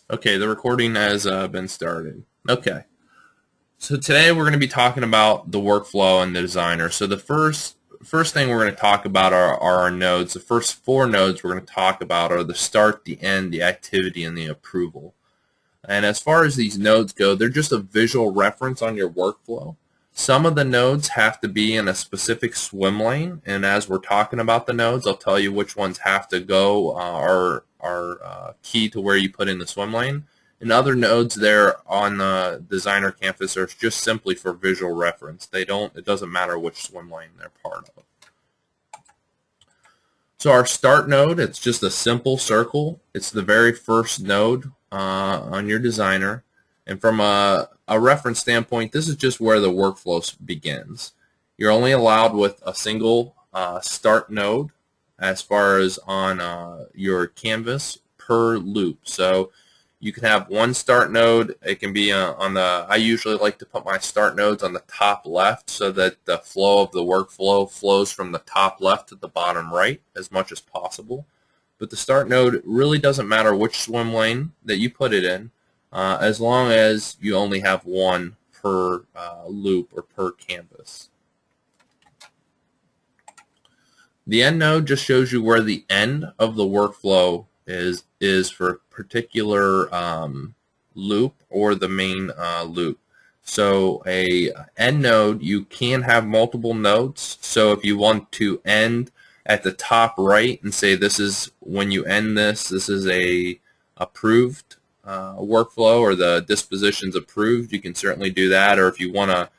Okay, the recording has been started. Okay, so today we're going to be talking about the workflow and the designer. So the first thing we're going to talk about are our nodes. The first four nodes we're going to talk about are the start, the end, the activity, and the approval. And as far as these nodes go, they're just a visual reference on your workflow. Some of the nodes have to be in a specific swim lane, and as we're talking about the nodes, I'll tell you which ones have to go are key to where you put in the swim lane. And other nodes there on the designer campus are just simply for visual reference. It doesn't matter which swim lane they're part of. So our start node, it's just a simple circle. It's the very first node on your designer. And from a reference standpoint, this is just where the workflow begins. You're only allowed with a single start node as far as on your canvas per loop. So you can have one start node. It can be I usually like to put my start nodes on the top left so that the flow of the workflow flows from the top left to the bottom right as much as possible. But the start node really doesn't matter which swim lane that you put it in, as long as you only have one per loop or per canvas. The end node just shows you where the end of the workflow is for a particular loop or the main loop. So a end node, you can have multiple nodes. So if you want to end at the top right and say this is when you end this is a approved workflow, or the disposition's approved, you can certainly do that. Or if you want to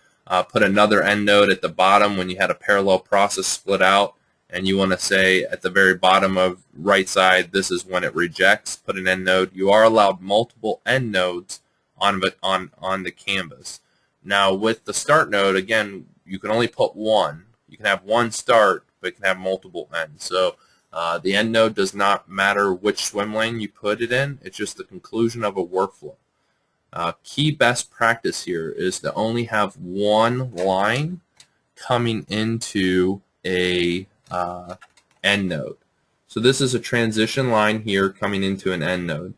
put another end node at the bottom when you had a parallel process split out, and you want to say at the very bottom of right side, this is when it rejects, put an end node. You are allowed multiple end nodes on the canvas. Now with the start node, again, you can only put one. You can have one start, but you can have multiple ends. So the end node does not matter which swim lane you put it in. It's just the conclusion of a workflow. Key best practice here is to only have one line coming into a end node. So this is a transition line here coming into an end node.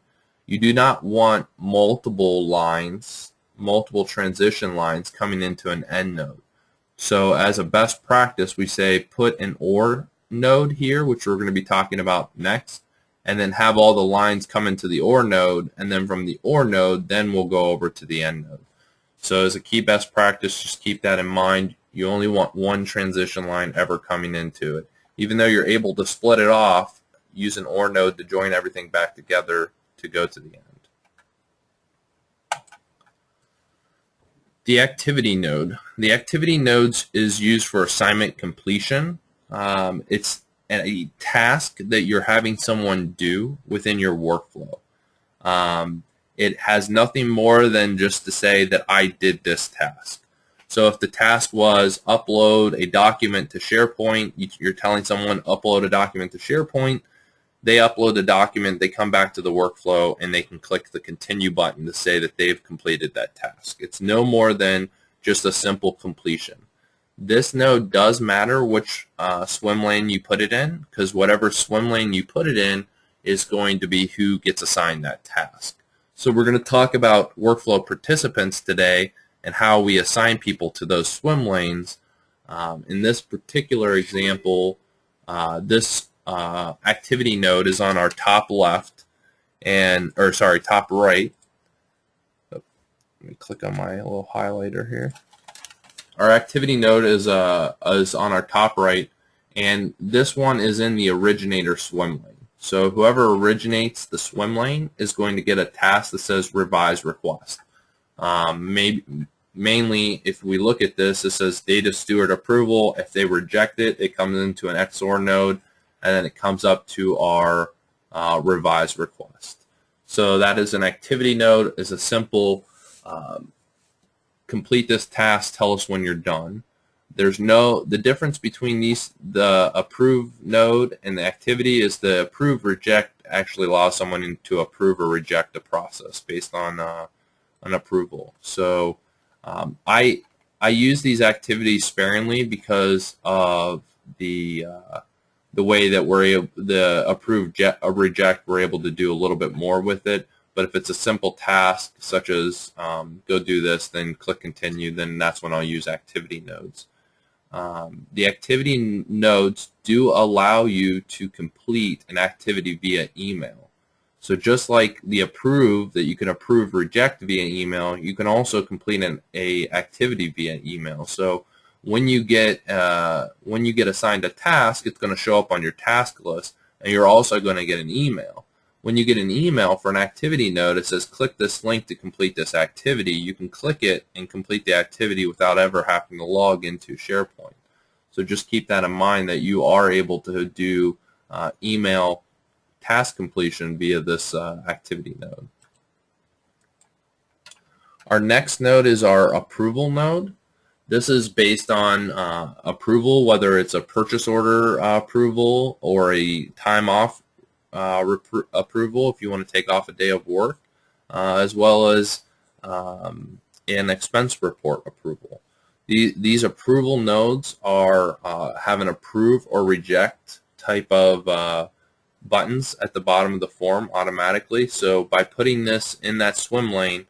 You do not want multiple lines, multiple transition lines coming into an end node. So as a best practice, we say put an OR node here, which we're going to be talking about next, and then have all the lines come into the OR node, and then from the OR node, then we'll go over to the end node. So as a key best practice, just keep that in mind. You only want one transition line ever coming into it. Even though you're able to split it off, use an OR node to join everything back together to go to the end. The activity node. The activity nodes is used for assignment completion. It's a task that you're having someone do within your workflow. It has nothing more than just to say that I did this task. So if the task was upload a document to SharePoint, you're telling someone upload a document to SharePoint, they upload the document, they come back to the workflow, and they can click the continue button to say that they've completed that task. It's no more than just a simple completion. This node does matter which swim lane you put it in, because whatever swim lane you put it in is going to be who gets assigned that task. So we're going to talk about workflow participants today and how we assign people to those swim lanes. In this particular example, this activity node is on our top left, top right. Let me click on my little highlighter here. Our activity node is on our top right, and this one is in the originator swim lane. So whoever originates the swim lane is going to get a task that says revise request. Mainly, if we look at this, it says data steward approval. If they reject it, it comes into an XOR node, and then it comes up to our revise request. So that is an activity node. It's a simple complete this task, tell us when you're done. The difference between the approve node and the activity is the approve reject actually allows someone to approve or reject a process based on an approval. So I use these activities sparingly because of the way that the approve reject we're able to do a little bit more with it. But if it's a simple task such as go do this, then click continue, then that's when I'll use activity nodes. The activity nodes do allow you to complete an activity via email. So just like the approve, that you can approve reject via email, you can also complete an activity via email. So when you get assigned a task, it's going to show up on your task list, and you're also going to get an email. When you get an email for an activity node, it says click this link to complete this activity. You can click it and complete the activity without ever having to log into SharePoint. So just keep that in mind, that you are able to do email task completion via this activity node. Our next node is our approval node. This is based on approval, whether it's a purchase order approval or a time off approval if you want to take off a day of work, as well as an expense report approval. These approval nodes are have an approve or reject type of buttons at the bottom of the form automatically. So by putting this in that swim lane,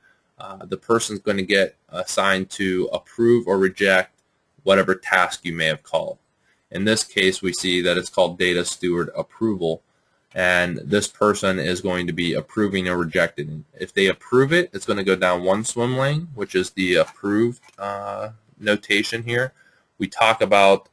the person's going to get assigned to approve or reject whatever task you may have called. In this case, we see that it's called data steward approval, and this person is going to be approving or rejecting. If they approve it, it's going to go down one swim lane, which is the approved notation here. We talk about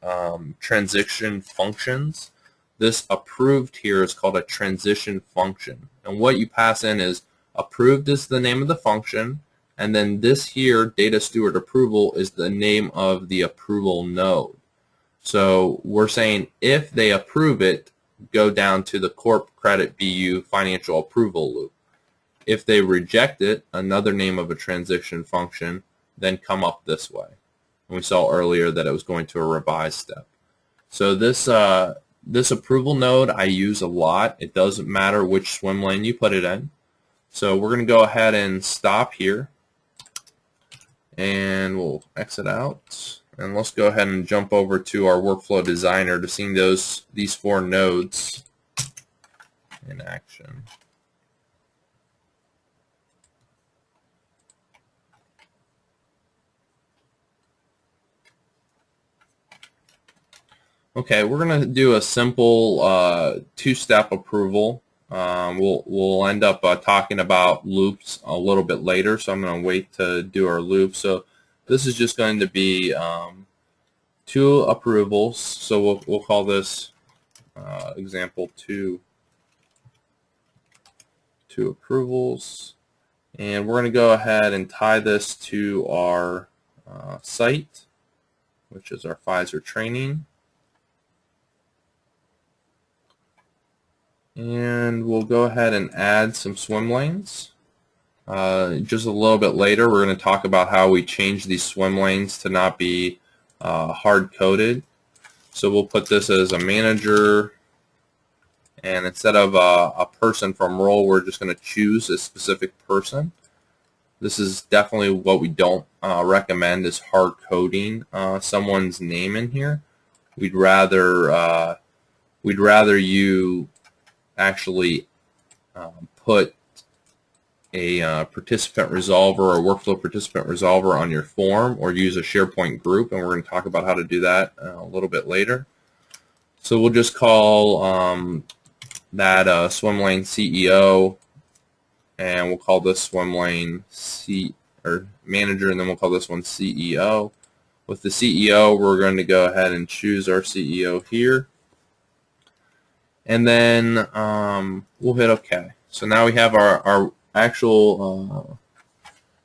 transition functions. This approved here is called a transition function, and what you pass in is approved is the name of the function, and then this here, data steward approval, is the name of the approval node. So we're saying if they approve it, go down to the Corp Credit BU financial approval loop. If they reject it, another name of a transition function, then come up this way. And we saw earlier that it was going to a revise step. So this approval node I use a lot. It doesn't matter which swim lane you put it in. So we're going to go ahead and stop here, and we'll exit out, and let's go ahead and jump over to our workflow designer to see these four nodes in action. Okay, we're going to do a simple two-step approval. We'll end up talking about loops a little bit later, so I'm going to wait to do our loop. So this is just going to be two approvals. So we'll call this example two approvals, and we're going to go ahead and tie this to our site, which is our Pfizer training. And we'll go ahead and add some swim lanes. Just a little bit later, we're going to talk about how we change these swim lanes to not be hard-coded. So we'll put this as a manager, and instead of a person from role, we're just going to choose a specific person. This is definitely what we don't recommend, is hard-coding someone's name in here. We'd rather you actually put a participant resolver or workflow participant resolver on your form, or use a SharePoint group, and we're going to talk about how to do that a little bit later. So we'll just call that swim lane CEO, and we'll call this swim lane manager, and then we'll call this one CEO. With the CEO, we're going to go ahead and choose our CEO here. And then we'll hit OK. So now we have our actual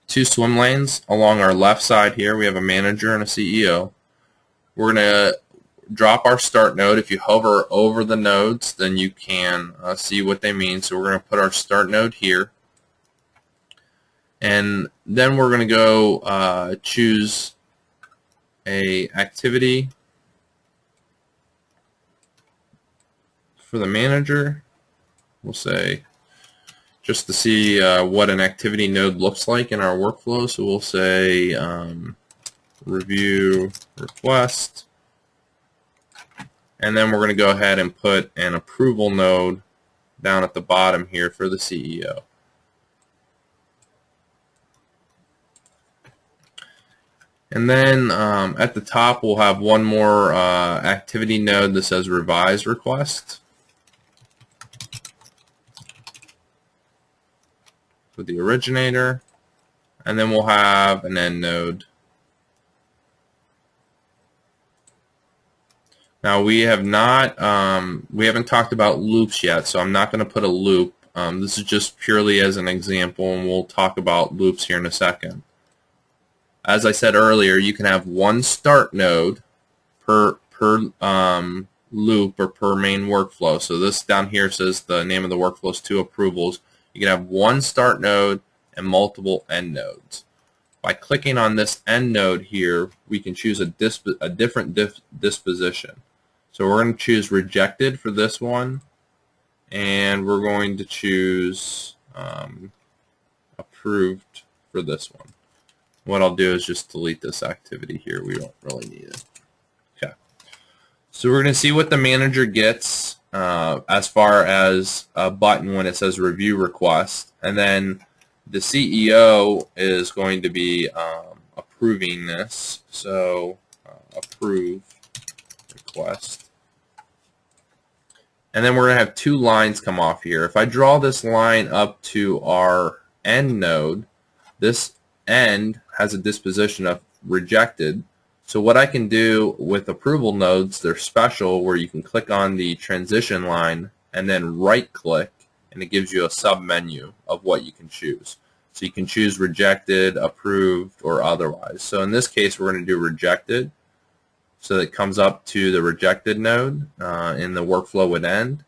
two swim lanes along our left side here. We have a manager and a CEO. We're going to drop our start node. If you hover over the nodes, then you can see what they mean. So we're going to put our start node here. And then we're going to go choose a activity for the manager. We'll say, just to see what an activity node looks like in our workflow, so we'll say review request, and then we're going to go ahead and put an approval node down at the bottom here for the CEO. And then at the top, we'll have one more activity node that says revise request for the originator. And then we'll have an end node. Now we haven't talked about loops yet, so I'm not going to put a loop. This is just purely as an example, and we'll talk about loops here in a second. As I said earlier, you can have one start node per loop or per main workflow. So this down here says the name of the workflow is 2 approvals. You can have one start node and multiple end nodes. By clicking on this end node here, we can choose a different disposition. So we're going to choose rejected for this one, and we're going to choose approved for this one. What I'll do is just delete this activity here. We don't really need it. Okay. So we're going to see what the manager gets as far as a button when it says review request, and then the CEO is going to be approving this. So approve request. And then we're going to have 2 lines come off here. If I draw this line up to our end node, this end has a disposition of rejected. So what I can do with approval nodes, they're special, where you can click on the transition line and then right click, and it gives you a sub menu of what you can choose. So you can choose rejected, approved, or otherwise. So in this case, we're going to do rejected. So it comes up to the rejected node in the workflow would end.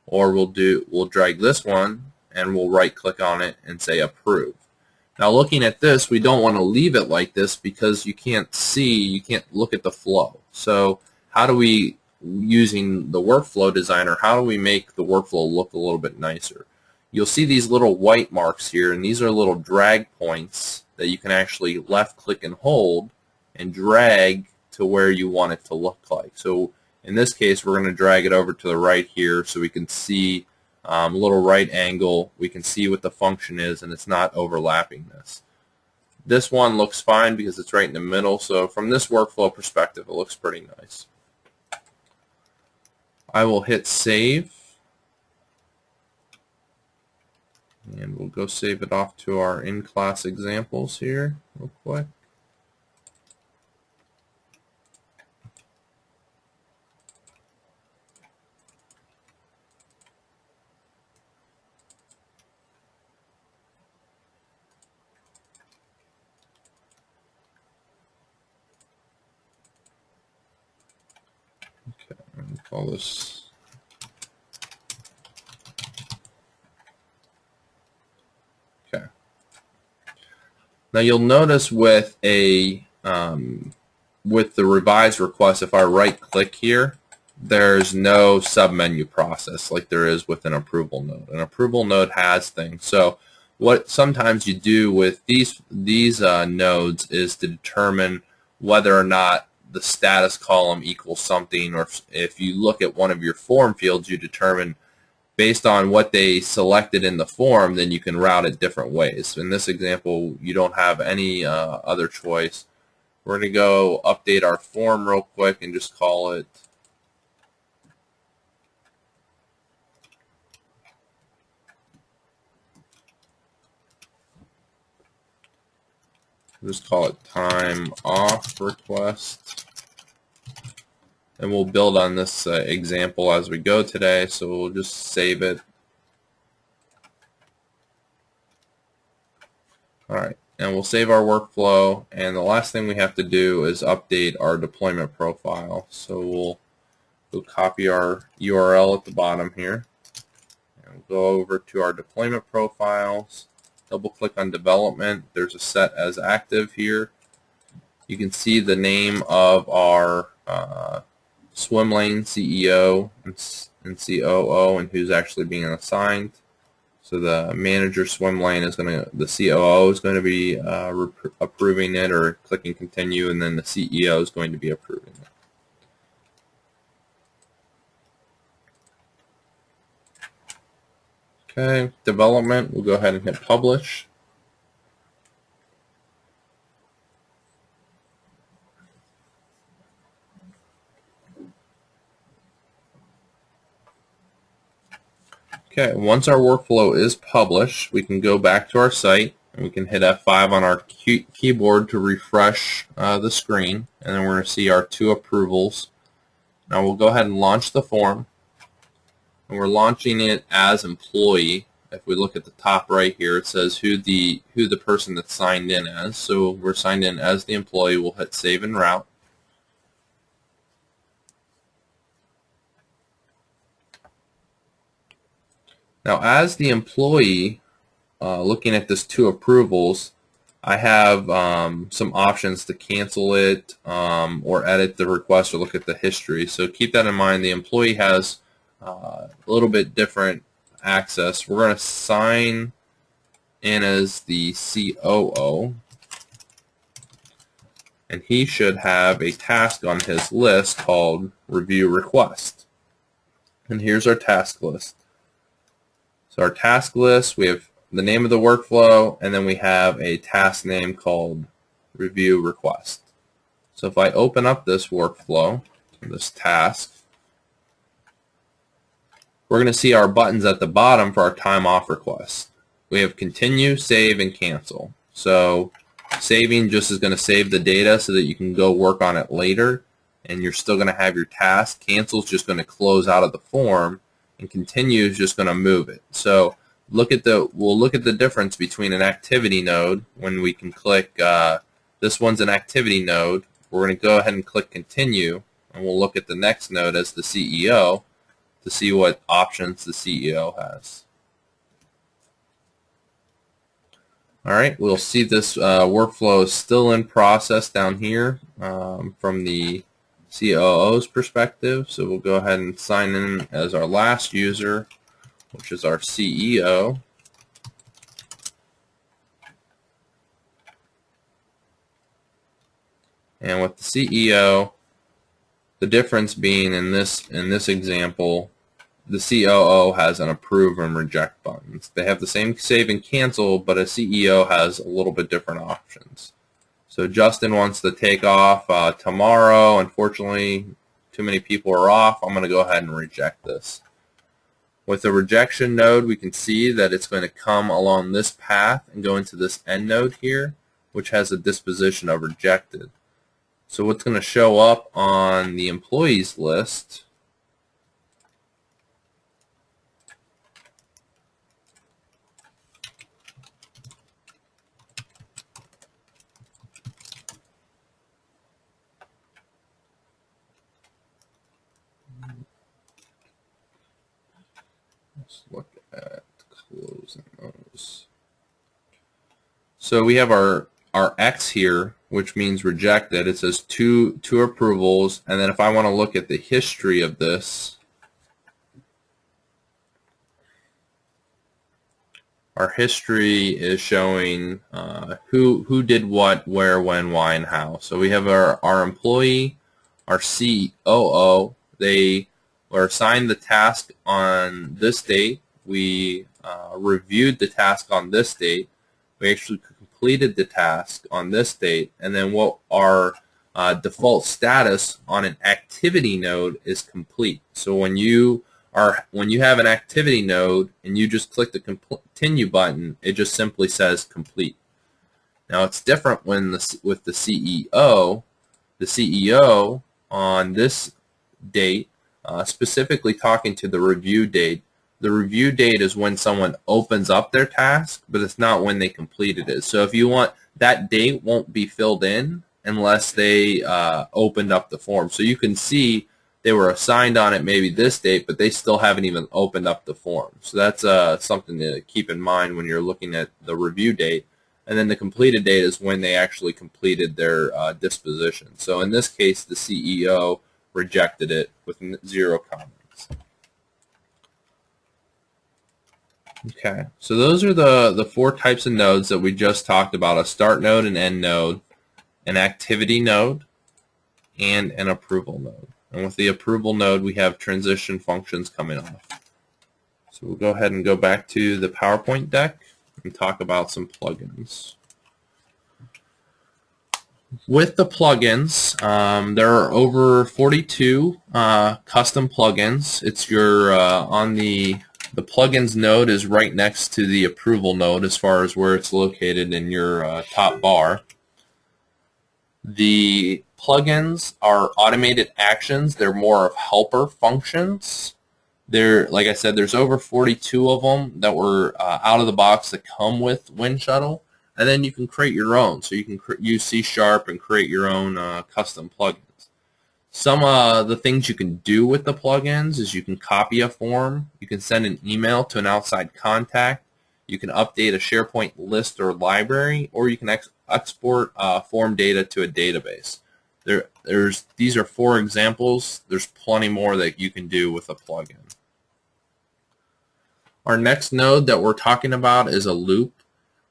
Or we'll drag this one and we'll right click on it and say approve. Now looking at this, we don't want to leave it like this because you can't look at the flow. So how do we, using the workflow designer, how do we make the workflow look a little bit nicer? You'll see these little white marks here, and these are little drag points that you can actually left click and hold and drag to where you want it to look like. So in this case, we're going to drag it over to the right here so we can see a little right angle. We can see what the function is, and it's not overlapping this. This one looks fine because it's right in the middle, so from this workflow perspective, it looks pretty nice. I will hit save, and we'll go save it off to our in-class examples here real quick. Okay, I'm going to call this Now you'll notice with the revise request, if I right click here, there's no submenu process like there is with an approval node. An approval node has things. So what sometimes you do with these nodes is to determine whether or not the status column equals something, or if you look at one of your form fields, you determine based on what they selected in the form, then you can route it different ways. In this example, you don't have any other choice. We're going to go update our form real quick and just call it time off request. And we'll build on this example as we go today, so we'll just save it. Alright, and we'll save our workflow, and the last thing we have to do is update our deployment profile. So we'll copy our URL at the bottom here, and we'll go over to our deployment profiles, double click on development. There's a set as active here. You can see the name of our swim lane CEO and COO and who's actually being assigned. So the manager swim lane is the COO is going to be approving it or clicking continue, and then the CEO is going to be approving it. Okay, development, we'll go ahead and hit publish. Okay, once our workflow is published, we can go back to our site and we can hit F5 on our keyboard to refresh the screen, and then we're going to see our 2 approvals. Now we'll go ahead and launch the form, and we're launching it as employee. If we look at the top right here, it says who the person that's signed in as. So we're signed in as the employee. We'll hit save and route. Now, as the employee, looking at this 2 approvals, I have some options to cancel it or edit the request or look at the history. So keep that in mind. The employee has a little bit different access. We're going to sign in as the COO, and he should have a task on his list called review request. And here's our task list. So our task list, we have the name of the workflow, and then we have a task name called review request. So if I open up this workflow, this task, we're going to see our buttons at the bottom for our time off request. We have continue, save, and cancel. So saving just is going to save the data so that you can go work on it later, and you're still going to have your task. Cancel is just going to close out of the form, and continue is just going to move it. So we'll look at the difference between an activity node when we can click, this one's an activity node. We're going to go ahead and click continue, and we'll look at the next node as the CEO to see what options the CEO has. Alright, we'll see this workflow is still in process down here from the COO's perspective. So we'll go ahead and sign in as our last user, which is our CEO. And with the CEO, the difference being in this example, the COO has an approve and reject buttons. They have the same save and cancel, but a CEO has a little bit different options. So Justin wants to take off tomorrow. Unfortunately, too many people are off. I'm going to go ahead and reject this. With the rejection node, we can see that it's going to come along this path and go into this end node here, which has a disposition of rejected. So what's going to show up on the employees list let's look at closing those. So we have our X here, which means rejected. It says two approvals, and then if I want to look at the history of this, our history is showing who did what, where, when, why, and how. So we have our employee, our COO. They were assigned the task on this date. We reviewed the task on this date. We actually completed the task on this date, and then what our default status on an activity node is complete. So when you have an activity node and you just click the continue button, it just simply says complete. Now it's different when with the CEO. The CEO on this date, specifically talking to the review date, the review date is when someone opens up their task, but it's not when they completed it. So if you want, that date won't be filled in unless they opened up the form. So you can see they were assigned on it maybe this date, but they still haven't even opened up the form. So that's something to keep in mind when you're looking at the review date. And then the completed date is when they actually completed their disposition. So in this case, the CEO rejected it with 0 comments. Okay, so those are the 4 types of nodes that we just talked about: a start node, an end node, an activity node, and an approval node. And with the approval node, we have transition functions coming off. So we'll go ahead and go back to the PowerPoint deck and talk about some plugins. With the plugins, there are over 42 custom plugins. It's your on the The plugins node is right next to the approval node as far as where it's located in your top bar. The plugins are automated actions. They're more of helper functions. Like I said, there's over 42 of them that were out of the box that come with Winshuttle, and then you can create your own. So you can use C# and create your own custom plugins. Some of the things you can do with the plugins is you can copy a form, you can send an email to an outside contact, you can update a SharePoint list or library, or you can export form data to a database. These are 4 examples. There's plenty more that you can do with a plugin. Our next node that we're talking about is a loop.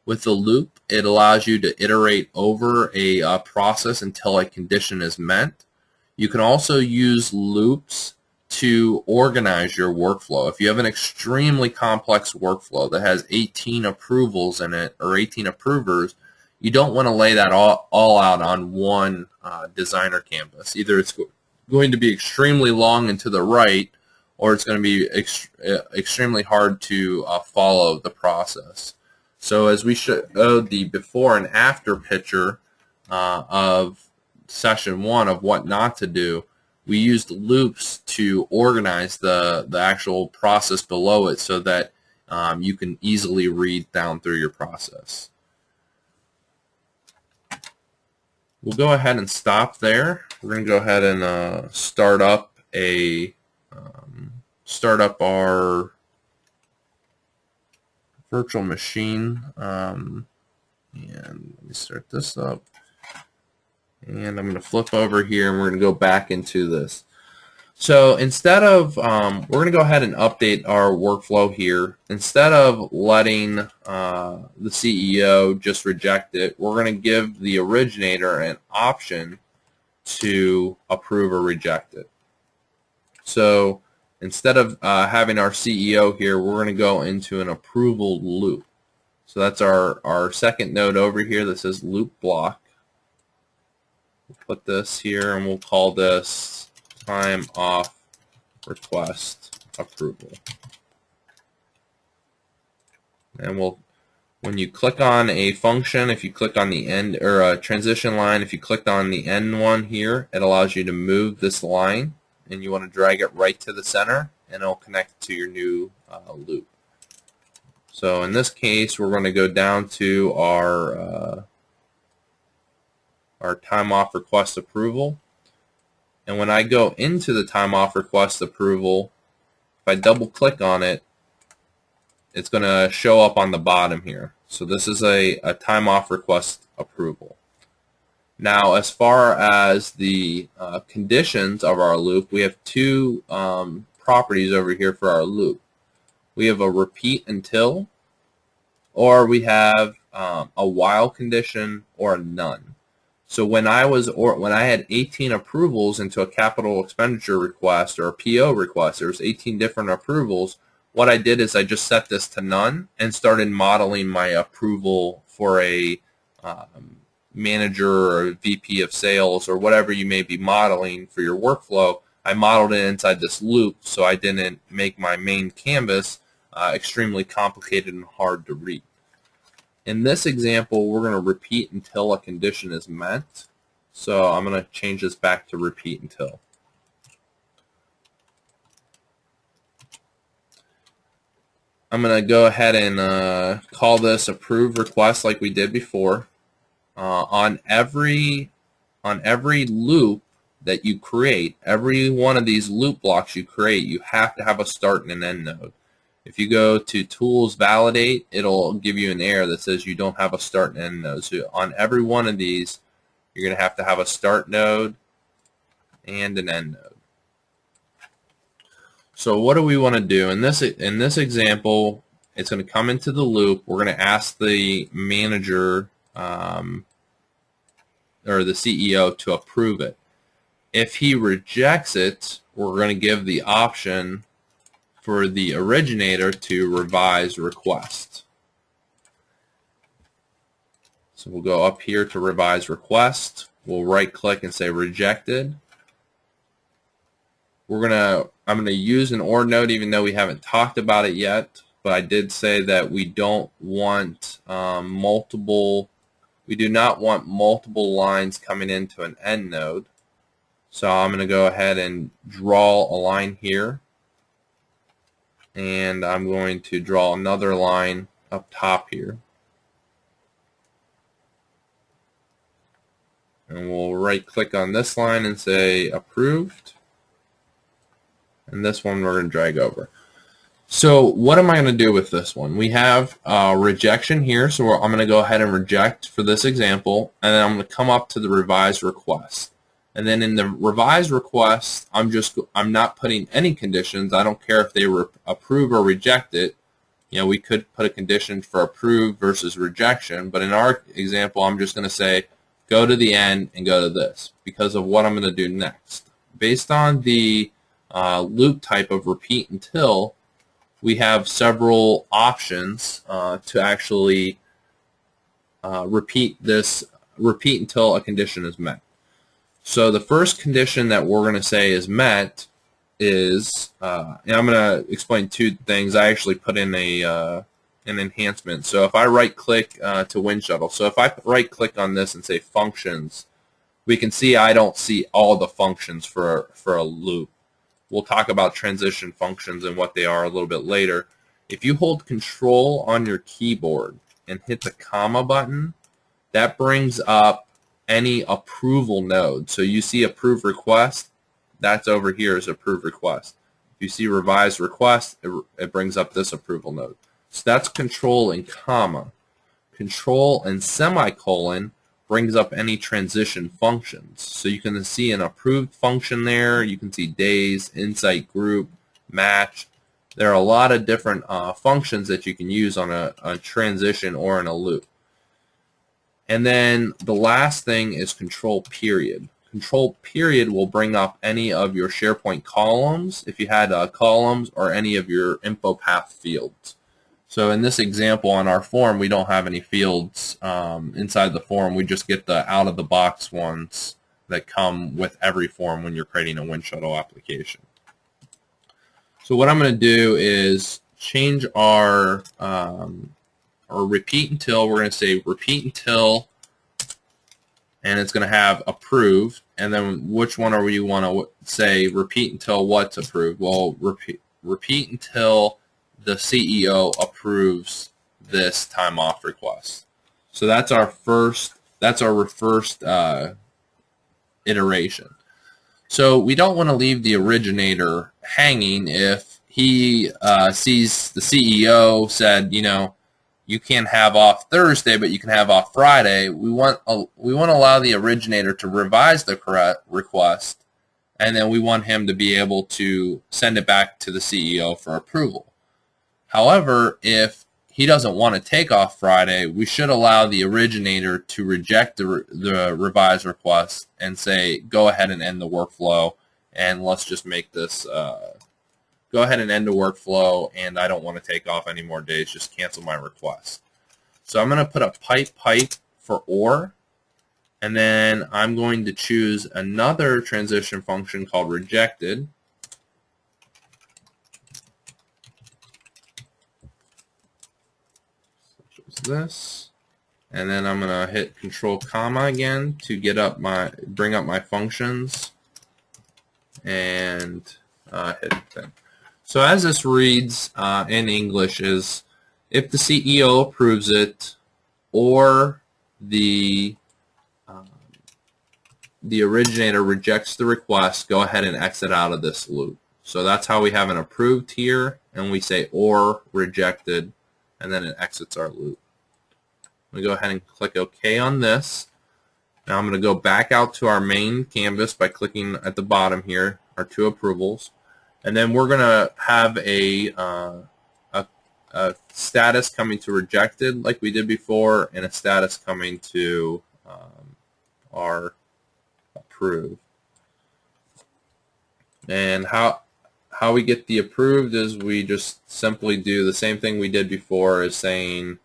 With a loop, it allows you to iterate over a process until a condition is met. You can also use loops to organize your workflow. If you have an extremely complex workflow that has 18 approvals in it, or 18 approvers, you don't want to lay that all out on one designer canvas. Either it's going to be extremely long and to the right, or it's going to be extremely hard to follow the process. So as we showed the before and after picture of session 1 of what not to do, we used loops to organize the actual process below it so that you can easily read down through your process. We'll go ahead and stop there. We're going to go ahead and start up our virtual machine, and let me start this up. And I'm going to flip over here and we're going to go back into this. So instead of, we're going to go ahead and update our workflow here. Instead of letting the CEO just reject it, we're going to give the originator an option to approve or reject it. So instead of having our CEO here, we're going to go into an approval loop. So that's our second node over here that says loop block. We'll put this here and we'll call this time off request approval. And when you click on a function, if you click on the end, or a transition line, if you clicked on the end one here, it allows you to move this line, and you want to drag it right to the center, and it'll connect to your new loop. So in this case, we're going to go down to our time off request approval. And when I go into the time off request approval, if I double click on it, it's going to show up on the bottom here. So this is a time off request approval. Now, as far as the conditions of our loop, we have 2 properties over here for our loop. We have a repeat until, or we have a while condition, or a none. So when I had 18 approvals into a capital expenditure request or a PO request, there was 18 different approvals. What I did is I just set this to none and started modeling my approval for a manager or a VP of sales or whatever you may be modeling for your workflow. I modeled it inside this loop so I didn't make my main canvas extremely complicated and hard to read. In this example, we're going to repeat until a condition is met. So I'm going to change this back to repeat until. I'm going to go ahead and call this approve request like we did before. On every loop that you create, every one of these loop blocks you create, you have to have a start and an end node. If you go to Tools Validate, it'll give you an error that says you don't have a start and end node. So on every one of these, you're going to have a start node and an end node. So what do we want to do? In this example, it's going to come into the loop. We're going to ask the manager or the CEO to approve it. If he rejects it, we're going to give the option for the originator to revise request. So we'll go up here to revise request. We'll right click and say rejected. I'm gonna use an OR node even though we haven't talked about it yet, but I did say that we don't want we do not want multiple lines coming into an end node. So I'm going to go ahead and draw a line here, and I'm going to draw another line up top here. And we'll right click on this line and say approved. And this one we're going to drag over. So what am I going to do with this one? We have rejection here, so I'm going to go ahead and reject for this example, and then I'm going to come up to the revise request. And then in the revise request, I'm not putting any conditions. I don't care if they approve or reject it. You know, we could put a condition for approve versus rejection, but in our example, I'm just going to say go to the end and go to this because of what I'm going to do next. Based on the loop type of repeat until, we have several options to actually repeat until a condition is met. So the first condition that we're going to say is met is, and I'm going to explain two things. I actually put in an enhancement. So if I right-click to Winshuttle, so if I right-click on this and say functions, we can see I don't see all the functions for a loop. We'll talk about transition functions and what they are a little bit later. If you hold Control on your keyboard and hit the comma button, that brings up any approval node. So you see approve request, that's over here is approve request. If you see revise request, it brings up this approval node. So that's Control and comma. Control and semicolon brings up any transition functions. So you can see an approved function there. You can see days, insight group, match. There are a lot of different functions that you can use on a transition or in a loop. And then the last thing is control period. Control period will bring up any of your SharePoint columns, if you had columns, or any of your InfoPath fields. So in this example on our form, we don't have any fields inside the form. We just get the out-of-the-box ones that come with every form when you're creating a Winshuttle application. So what I'm going to do is change our repeat until. We're going to say repeat until, and it's going to have approved. And then which one are we want to say repeat until what's approved? Well, repeat until the CEO approves this time off request. So that's our first iteration. So we don't want to leave the originator hanging if he sees the CEO said, you know, you can't have off Thursday, but you can have off Friday. We want to allow the originator to revise the correct request, and then we want him to be able to send it back to the CEO for approval. However, if he doesn't want to take off Friday, we should allow the originator to reject the revised request and say, go ahead and end the workflow, and let's just make this, go ahead and end the workflow, and I don't want to take off any more days, just cancel my request. So I'm going to put a pipe for OR, and then I'm going to choose another transition function called rejected. This, and then I'm going to hit Control comma again to bring up my functions and hit thing. So as this reads in English is if the CEO approves it or the originator rejects the request, go ahead and exit out of this loop. So that's how we have an approved here, and we say or rejected, and then it exits our loop. I'm going to go ahead and click OK on this. Now I'm going to go back out to our main canvas by clicking at the bottom here, our two approvals. And then we're going to have a status coming to rejected like we did before, and a status coming to our approved. And how we get the approved is we just simply do the same thing we did before, as saying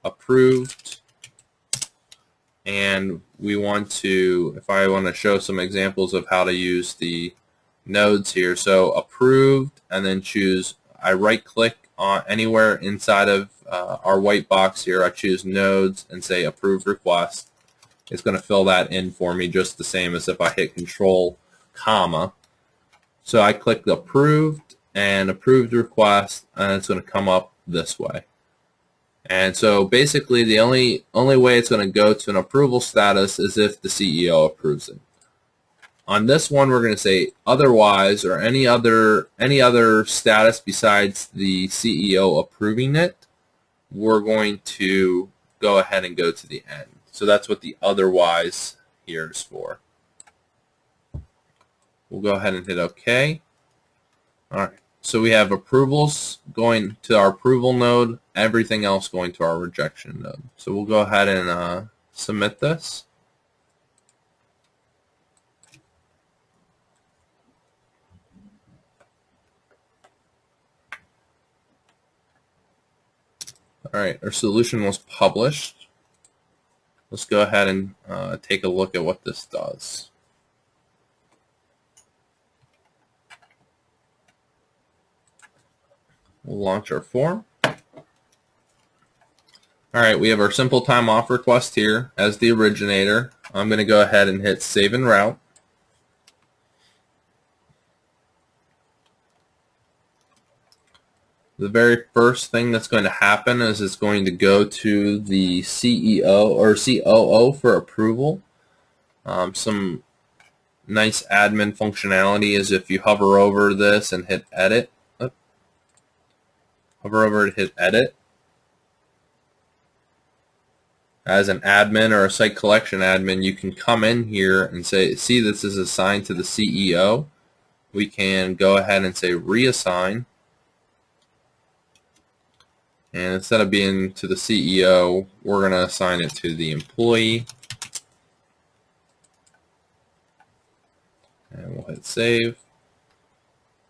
approved, and we want to, if I want to show some examples of how to use the nodes here. So approved, and then choose, I right click on anywhere inside of our white box here. I choose nodes and say approve request. It's going to fill that in for me just the same as if I hit control comma. So I click approved and approved request, and it's going to come up this way. And so basically the only way it's going to go to an approval status is if the CEO approves it. On this one, we're going to say otherwise, or any other status besides the CEO approving it. We're going to go ahead and go to the end. So that's what the otherwise here is for. We'll go ahead and hit OK. All right. So we have approvals going to our approval node, everything else going to our rejection node. So we'll go ahead and submit this. All right, our solution was published. Let's go ahead and take a look at what this does. We'll launch our form. All right, we have our simple time off request here as the originator. I'm going to go ahead and hit save and route. The very first thing that's going to happen is it's going to go to the CEO or COO for approval. Some nice admin functionality is if you hover over this and hit edit. Hover over and hit edit. As an admin or a site collection admin, you can come in here and say, see, this is assigned to the CEO. We can go ahead and say reassign. And instead of being to the CEO, we're going to assign it to the employee. And we'll hit save.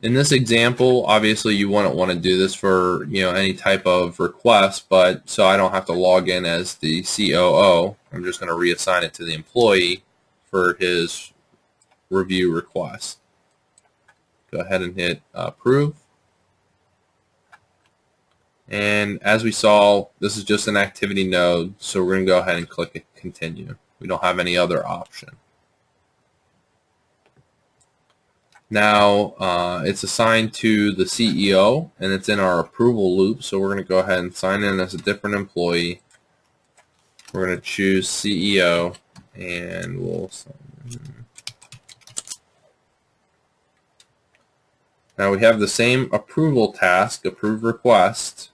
In this example, obviously you wouldn't want to do this for any type of request, but so I don't have to log in as the COO. I'm just going to reassign it to the employee for his review request. Go ahead and hit approve. And as we saw, this is just an activity node, so we're going to go ahead and click continue. We don't have any other option. Now it's assigned to the CEO, and it's in our approval loop, so we're going to go ahead and sign in as a different employee. We're going to choose CEO, and we'll sign in. Now we have the same approval task, approve request,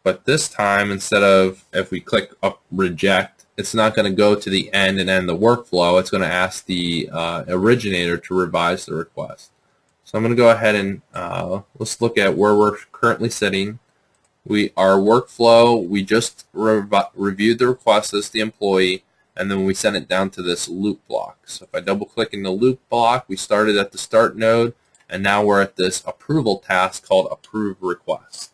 but this time, instead of if we click up reject, it's not going to go to the end and end the workflow. It's going to ask the originator to revise the request. So I'm going to go ahead and let's look at where we're currently sitting. Our workflow, we just reviewed the request as the employee, and then we sent it down to this loop block. So if I double click in the loop block, we started at the start node, and now we're at this approval task called approve request.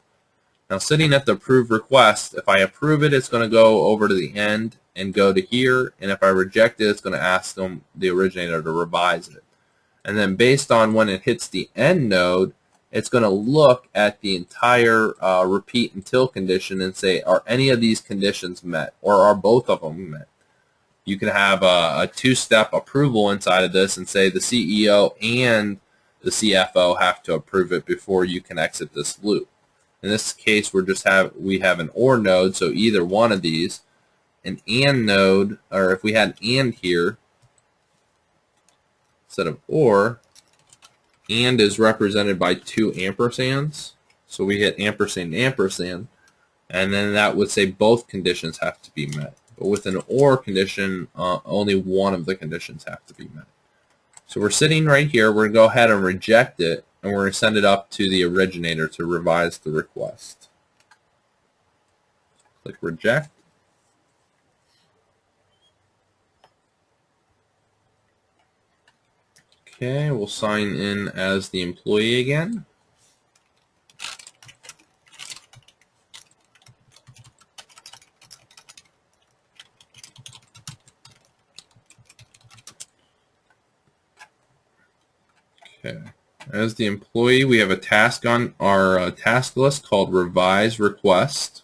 Now sitting at the approve request, if I approve it, it's going to go over to the end and go to here, and if I reject it, it's going to ask the originator to revise it. And then based on when it hits the end node, it's going to look at the entire repeat until condition and say, are any of these conditions met, or are both of them met? You can have a two-step approval inside of this and say the CEO and the CFO have to approve it before you can exit this loop. In this case, we have an OR node, so either one of these. An AND node, or if we had AND here, instead of OR, AND is represented by two ampersands. So we hit ampersand, ampersand, and then that would say both conditions have to be met. But with an OR condition, only one of the conditions have to be met. So we're sitting right here. We're going to go ahead and reject it, and we're going to send it up to the originator to revise the request. Click reject. Okay, we'll sign in as the employee again. Okay. As the employee, we have a task on our task list called Revise Request.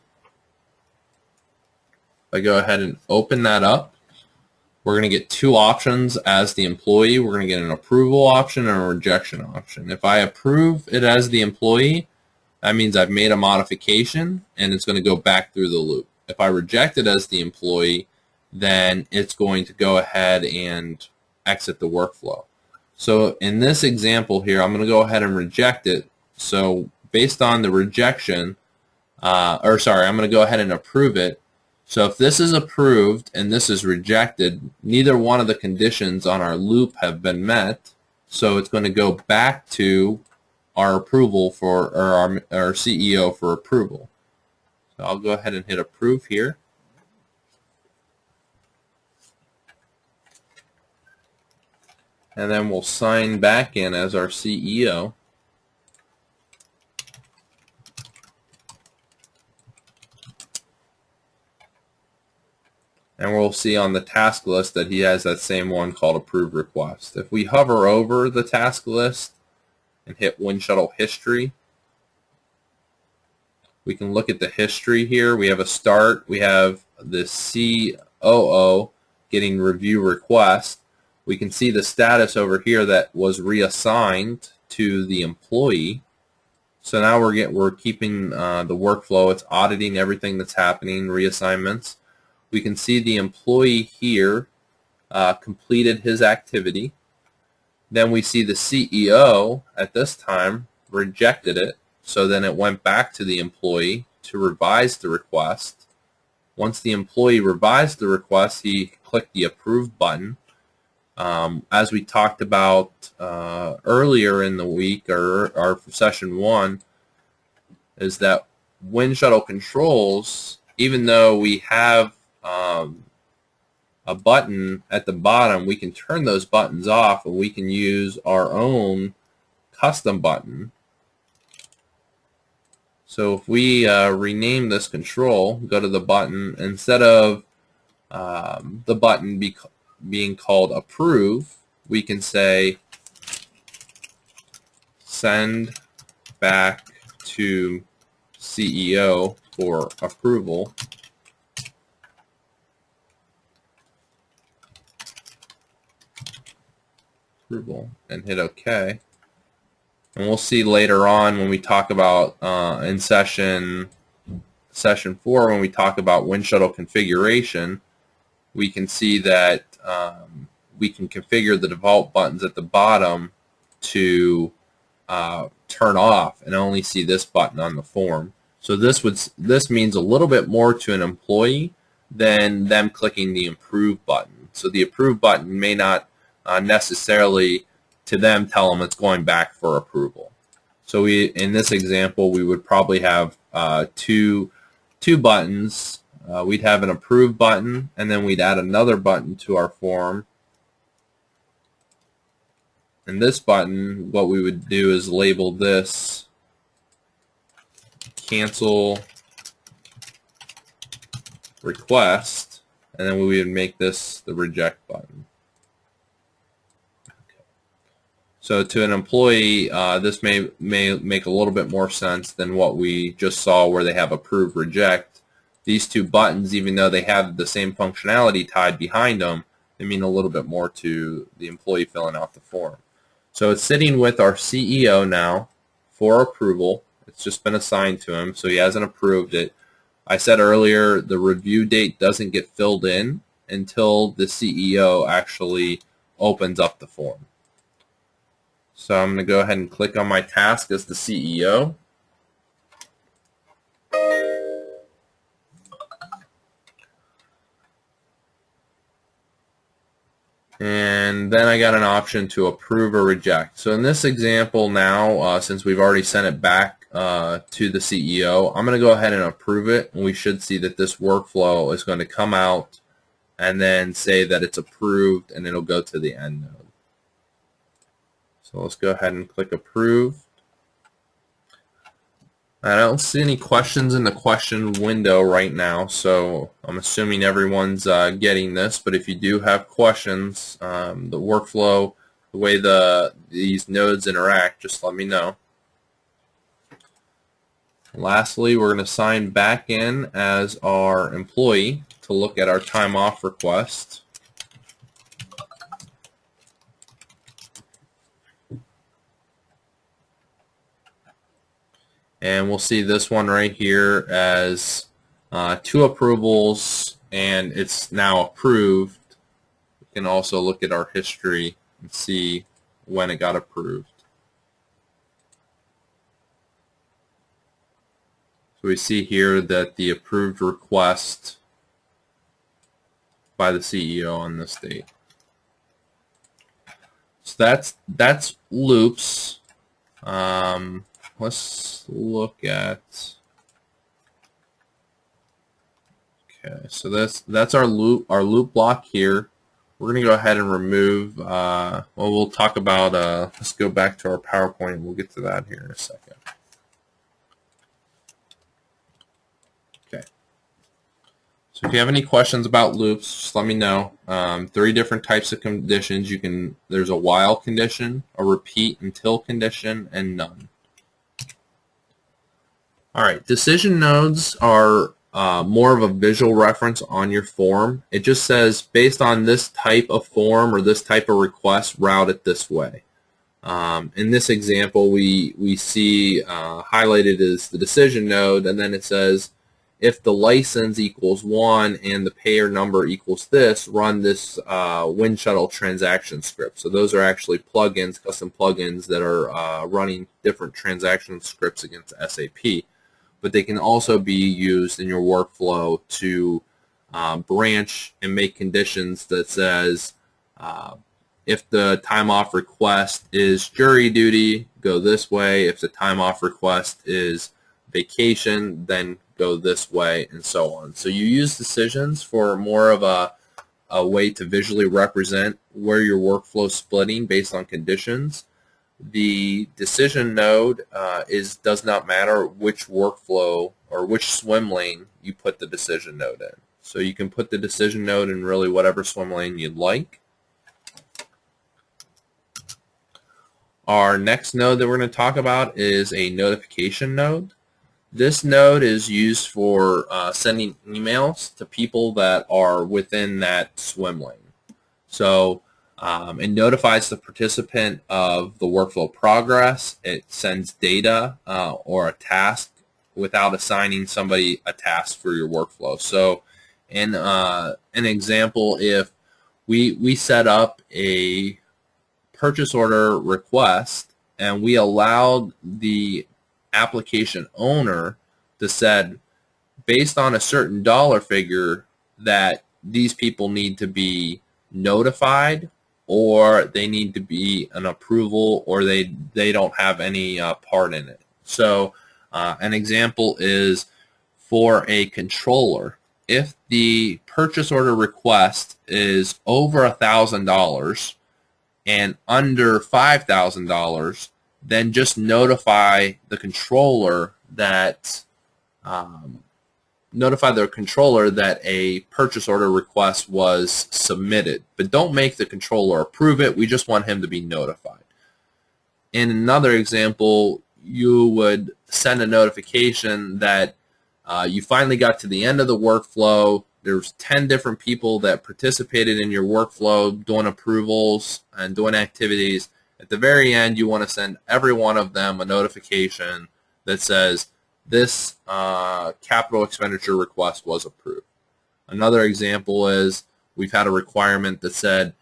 If I go ahead and open that up, we're going to get two options as the employee. We're going to get an approval option and a rejection option. If I approve it as the employee, that means I've made a modification and it's going to go back through the loop. If I reject it as the employee, then it's going to go ahead and exit the workflow. So in this example here, I'm going to go ahead and reject it. So based on the rejection, I'm going to go ahead and approve it. So if this is approved and this is rejected, neither one of the conditions on our loop have been met. So it's going to go back to our approval for, or our CEO for approval. So I'll go ahead and hit approve here. And then we'll sign back in as our CEO. And we'll see on the task list that he has that same one called Approve Request. If we hover over the task list and hit Winshuttle History, we can look at the history here. We have a start. We have the COO getting review request. We can see the status over here that was reassigned to the employee. So now we're keeping the workflow. It's auditing everything that's happening, reassignments. We can see the employee here completed his activity. Then we see the CEO at this time rejected it. So then it went back to the employee to revise the request. Once the employee revised the request, he clicked the approve button. As we talked about earlier in the week, or our session 1, is that Winshuttle controls, even though we have a button at the bottom, we can turn those buttons off and we can use our own custom button. So if we rename this control, go to the button, instead of the button being called approve, we can say send back to CEO for approval. And hit OK. And we'll see later on when we talk about in session 4, when we talk about Winshuttle configuration, we can see that we can configure the default buttons at the bottom to turn off and only see this button on the form. So this means a little bit more to an employee than them clicking the approve button. So the approve button may not necessarily to them tell them it's going back for approval. So in this example, we would probably have two buttons. We'd have an approve button, and then we'd add another button to our form. And this button, what we would do is label this cancel request, and then we would make this the reject button. So to an employee, this may make a little bit more sense than what we just saw where they have approve, reject. These two buttons, even though they have the same functionality tied behind them, they mean a little bit more to the employee filling out the form. So it's sitting with our CEO now for approval. It's just been assigned to him, so he hasn't approved it. I said earlier the review date doesn't get filled in until the CEO actually opens up the form. So I'm going to go ahead and click on my task as the CEO. And then I got an option to approve or reject. So in this example now, since we've already sent it back to the CEO, I'm going to go ahead and approve it. And we should see that this workflow is going to come out and then say that it's approved, and it'll go to the end node. So let's go ahead and click approve. I don't see any questions in the question window right now, so I'm assuming everyone's getting this. But if you do have questions, the workflow the way these nodes interact, just let me know. Lastly, we're going to sign back in as our employee to look at our time off request. And we'll see this one right here as 2 approvals, and it's now approved. We can also look at our history and see when it got approved. So we see here that the approved request by the CEO on this date. So that's loops. Let's look at. Okay, so that's our loop block here. We're going to go ahead and remove. Well, we'll talk about. Let's go back to our PowerPoint. We'll get to that here in a second. Okay. So if you have any questions about loops, just let me know. 3 different types of conditions. There's a while condition, a repeat until condition, and none. All right, decision nodes are more of a visual reference on your form. It just says, based on this type of form or this type of request, route it this way. In this example, we see highlighted is the decision node, and then it says, if the license equals 1 and the payer number equals this, run this Winshuttle transaction script. So those are actually plugins, custom plugins that are running different transaction scripts against SAP. But they can also be used in your workflow to branch and make conditions that says if the time off request is jury duty, go this way. If the time off request is vacation, then go this way, and so on. So you use decisions for more of a way to visually represent where your workflow is splitting based on conditions. The decision node does not matter which workflow or which swim lane you put the decision node in. So you can put the decision node in really whatever swim lane you'd like. Our next node that we're going to talk about is a notification node. This node is used for sending emails to people that are within that swim lane. So it notifies the participant of the workflow progress. It sends data or a task without assigning somebody a task for your workflow. So in an example, if we set up a purchase order request and we allowed the application owner to said, based on a certain dollar figure, that these people need to be notified, or they need to be an approval, or they don't have any part in it. So an example is for a controller. If the purchase order request is over $1,000 and under $5,000, then just notify the controller that a purchase order request was submitted. But don't make the controller approve it. We just want him to be notified. In another example, you would send a notification that you finally got to the end of the workflow. There's 10 different people that participated in your workflow doing approvals and doing activities. At the very end, you want to send every one of them a notification that says this capital expenditure request was approved. Another example is we've had a requirement that said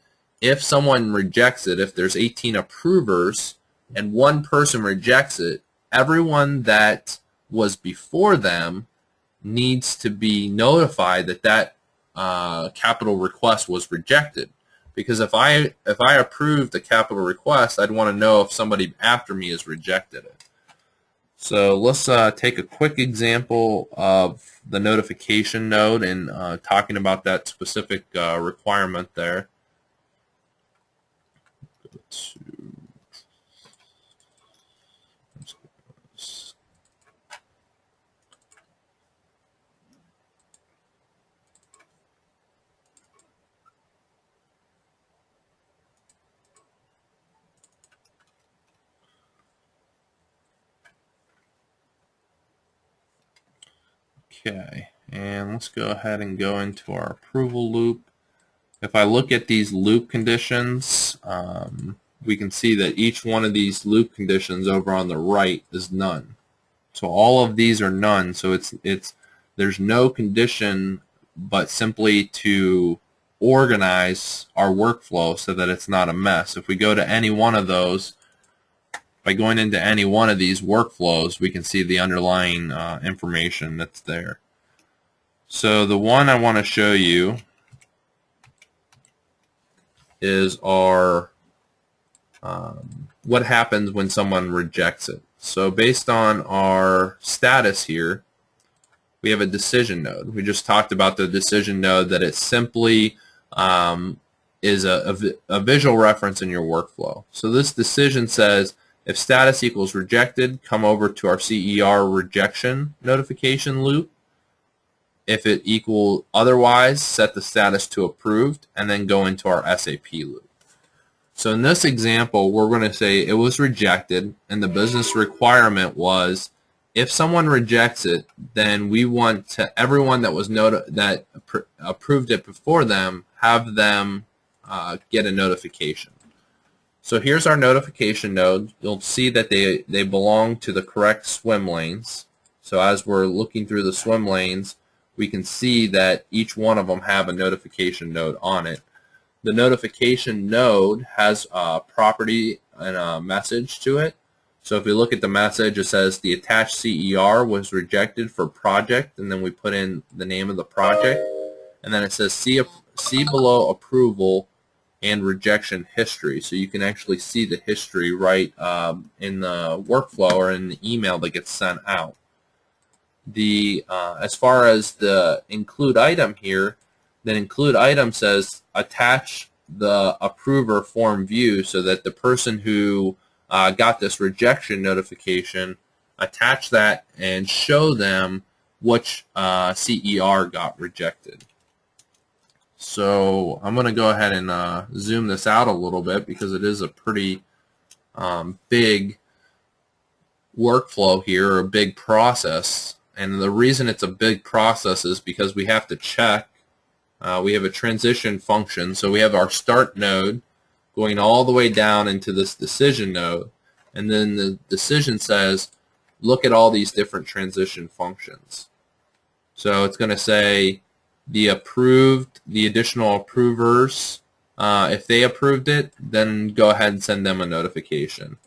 if someone rejects it, if there's 18 approvers and one person rejects it, everyone that was before them needs to be notified that capital request was rejected. Because if I approve the capital request, I'd want to know if somebody after me has rejected it. So let's take a quick example of the notification node and talking about that specific requirement there. Go to Okay, and let's go ahead and go into our approval loop. If I look at these loop conditions, we can see that each one of these loop conditions over on the right is none. So all of these are none. So there's no condition but simply to organize our workflow so that it's not a mess. If we go to any one of those, by going into any one of these workflows, we can see the underlying information that's there. So the one I want to show you is our what happens when someone rejects it. So based on our status here, we have a decision node. We just talked about the decision node, that it simply is a visual reference in your workflow. So this decision says, if status equals rejected, come over to our CER rejection notification loop. If it equals otherwise, set the status to approved, and then go into our SAP loop. So in this example, we're going to say it was rejected, and the business requirement was, if someone rejects it, then we want to everyone that was approved it before them, have them get a notification. So here's our notification node. You'll see that they belong to the correct swim lanes. So as we're looking through the swim lanes, we can see that each one of them have a notification node on it. The notification node has a property and a message to it. So if we look at the message, it says the attached CER was rejected for project, and then we put in the name of the project, and then it says see below approval and rejection history. So you can actually see the history right in the workflow or in the email that gets sent out. As far as the include item here, then include item says attach the approver form view, so that the person who got this rejection notification, attach that and show them which CER got rejected. So I'm going to go ahead and zoom this out a little bit, because it is a pretty big workflow here, or a big process. And the reason it's a big process is because we have to check. We have a transition function, so we have our start node going all the way down into this decision node, and then the decision says, look at all these different transition functions. So it's going to say the additional approvers, if they approved it, then go ahead and send them a notification.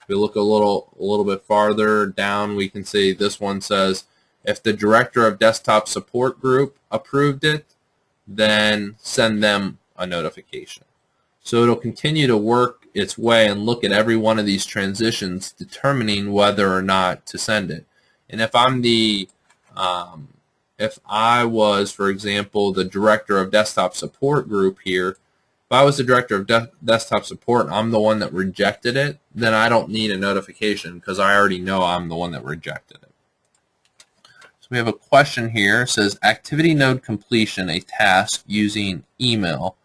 If we look a little bit farther down, we can see this one says, if the director of desktop support group approved it, then send them a notification. So it'll continue to work its way and look at every one of these transitions, determining whether or not to send it. And if I'm if I was, for example, the director of desktop support group here, if I was the director of desktop support and I'm the one that rejected it, then I don't need a notification, because I already know I'm the one that rejected it. We have a question here. It says, activity node completion a task using email.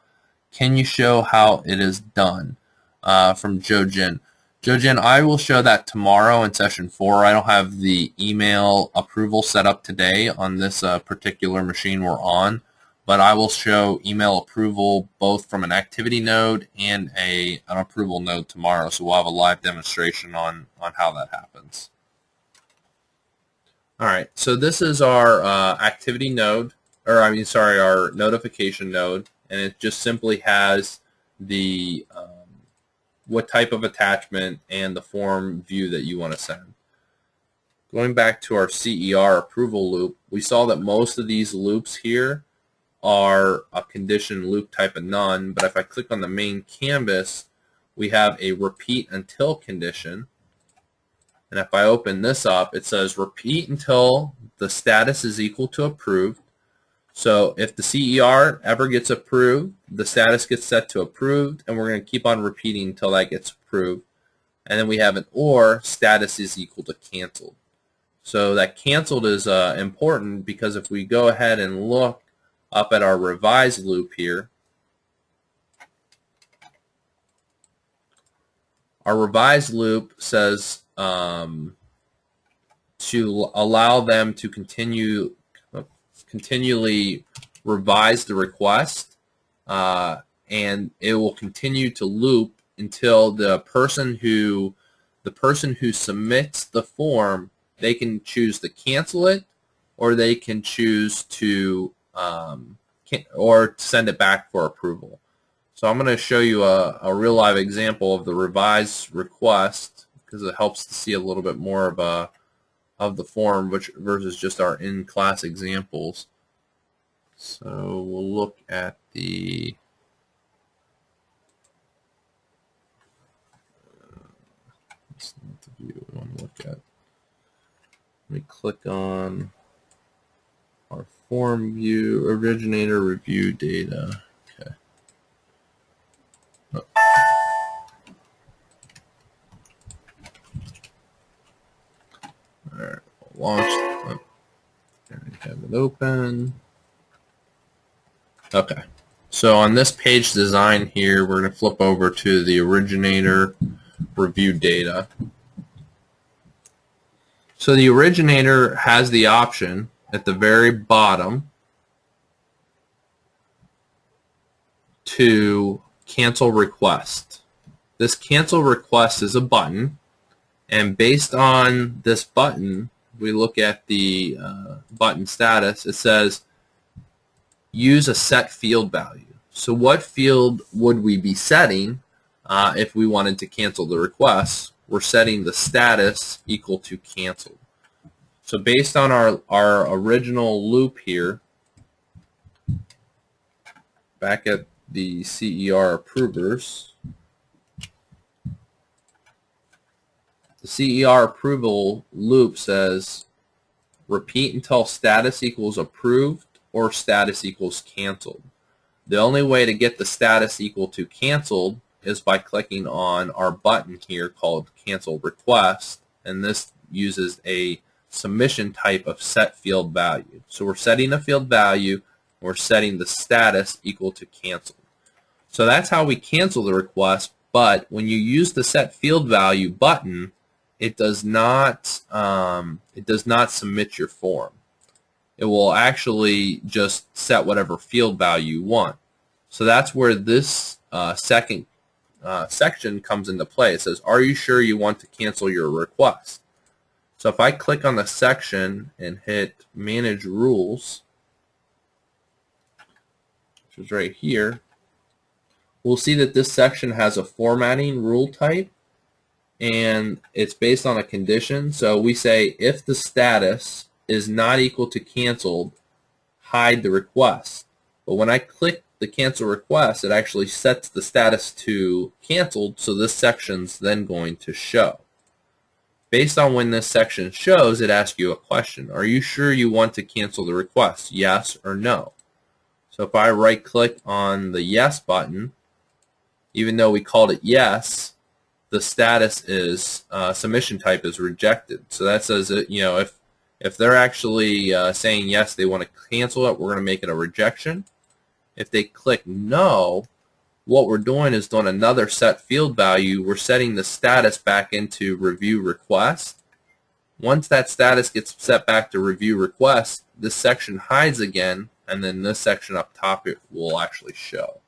Can you show how it is done? From Joe Jin. Joe Jin, I will show that tomorrow in session 4. I don't have the email approval set up today on this particular machine we're on, but I will show email approval both from an activity node and an approval node tomorrow. So we'll have a live demonstration on how that happens. All right, so this is our activity node, or our notification node, and it just simply has the what type of attachment and the form view that you want to send. Going back to our CER approval loop, we saw that most of these loops here are a condition loop type of none, but if I click on the main canvas, we have a repeat until condition. And if I open this up, it says repeat until the status is equal to approved. So if the CER ever gets approved, the status gets set to approved, and we're going to keep on repeating until that gets approved. And then we have an or status is equal to canceled. So that canceled is important, because if we go ahead and look up at our revise loop here, our revise loop says to allow them to continue continually revise the request, and it will continue to loop until the person who submits the form, they can choose to cancel it, or they can choose to or send it back for approval. So I'm going to show you a real live example of the revised request, because it helps to see a little bit more of the form versus just our in-class examples. So we'll look at the that's not the view we want to look at. Let me click on our form view, originator review data. Okay. Oh. All right, we'll launch. Oh, there we have it open. Okay. So on this page design here, we're going to flip over to the originator review data. So the originator has the option at the very bottom to cancel request. This cancel request is a button, and based on this button, we look at the button status. It says use a set field value. So what field would we be setting if we wanted to cancel the request? We're setting the status equal to canceled. So based on our original loop here, back at the CER approvers, the CER approval loop says repeat until status equals approved or status equals canceled. The only way to get the status equal to canceled is by clicking on our button here called cancel request, and this uses a submission type of set field value. So we're setting a field value, we're setting the status equal to canceled. So that's how we cancel the request, but when you use the set field value button, it does not submit your form. It will actually just set whatever field value you want. So that's where this second section comes into play. It says, are you sure you want to cancel your request? So if I click on the section and hit manage rules, which is right here, we'll see that this section has a formatting rule type, and it's based on a condition. So we say if the status is not equal to canceled, hide the request. But when I click the cancel request, it actually sets the status to canceled, so this section's then going to show. Based on when this section shows, it asks you a question. Are you sure you want to cancel the request? Yes or no? So if I right click on the yes button, even though we called it yes, the status is submission type is rejected. So that says that, you know, if they're actually saying yes, they want to cancel it, we're going to make it a rejection. If they click no, what we're doing is doing another set field value. We're setting the status back into review request. Once that status gets set back to review request, this section hides again, and then this section up top it will actually show.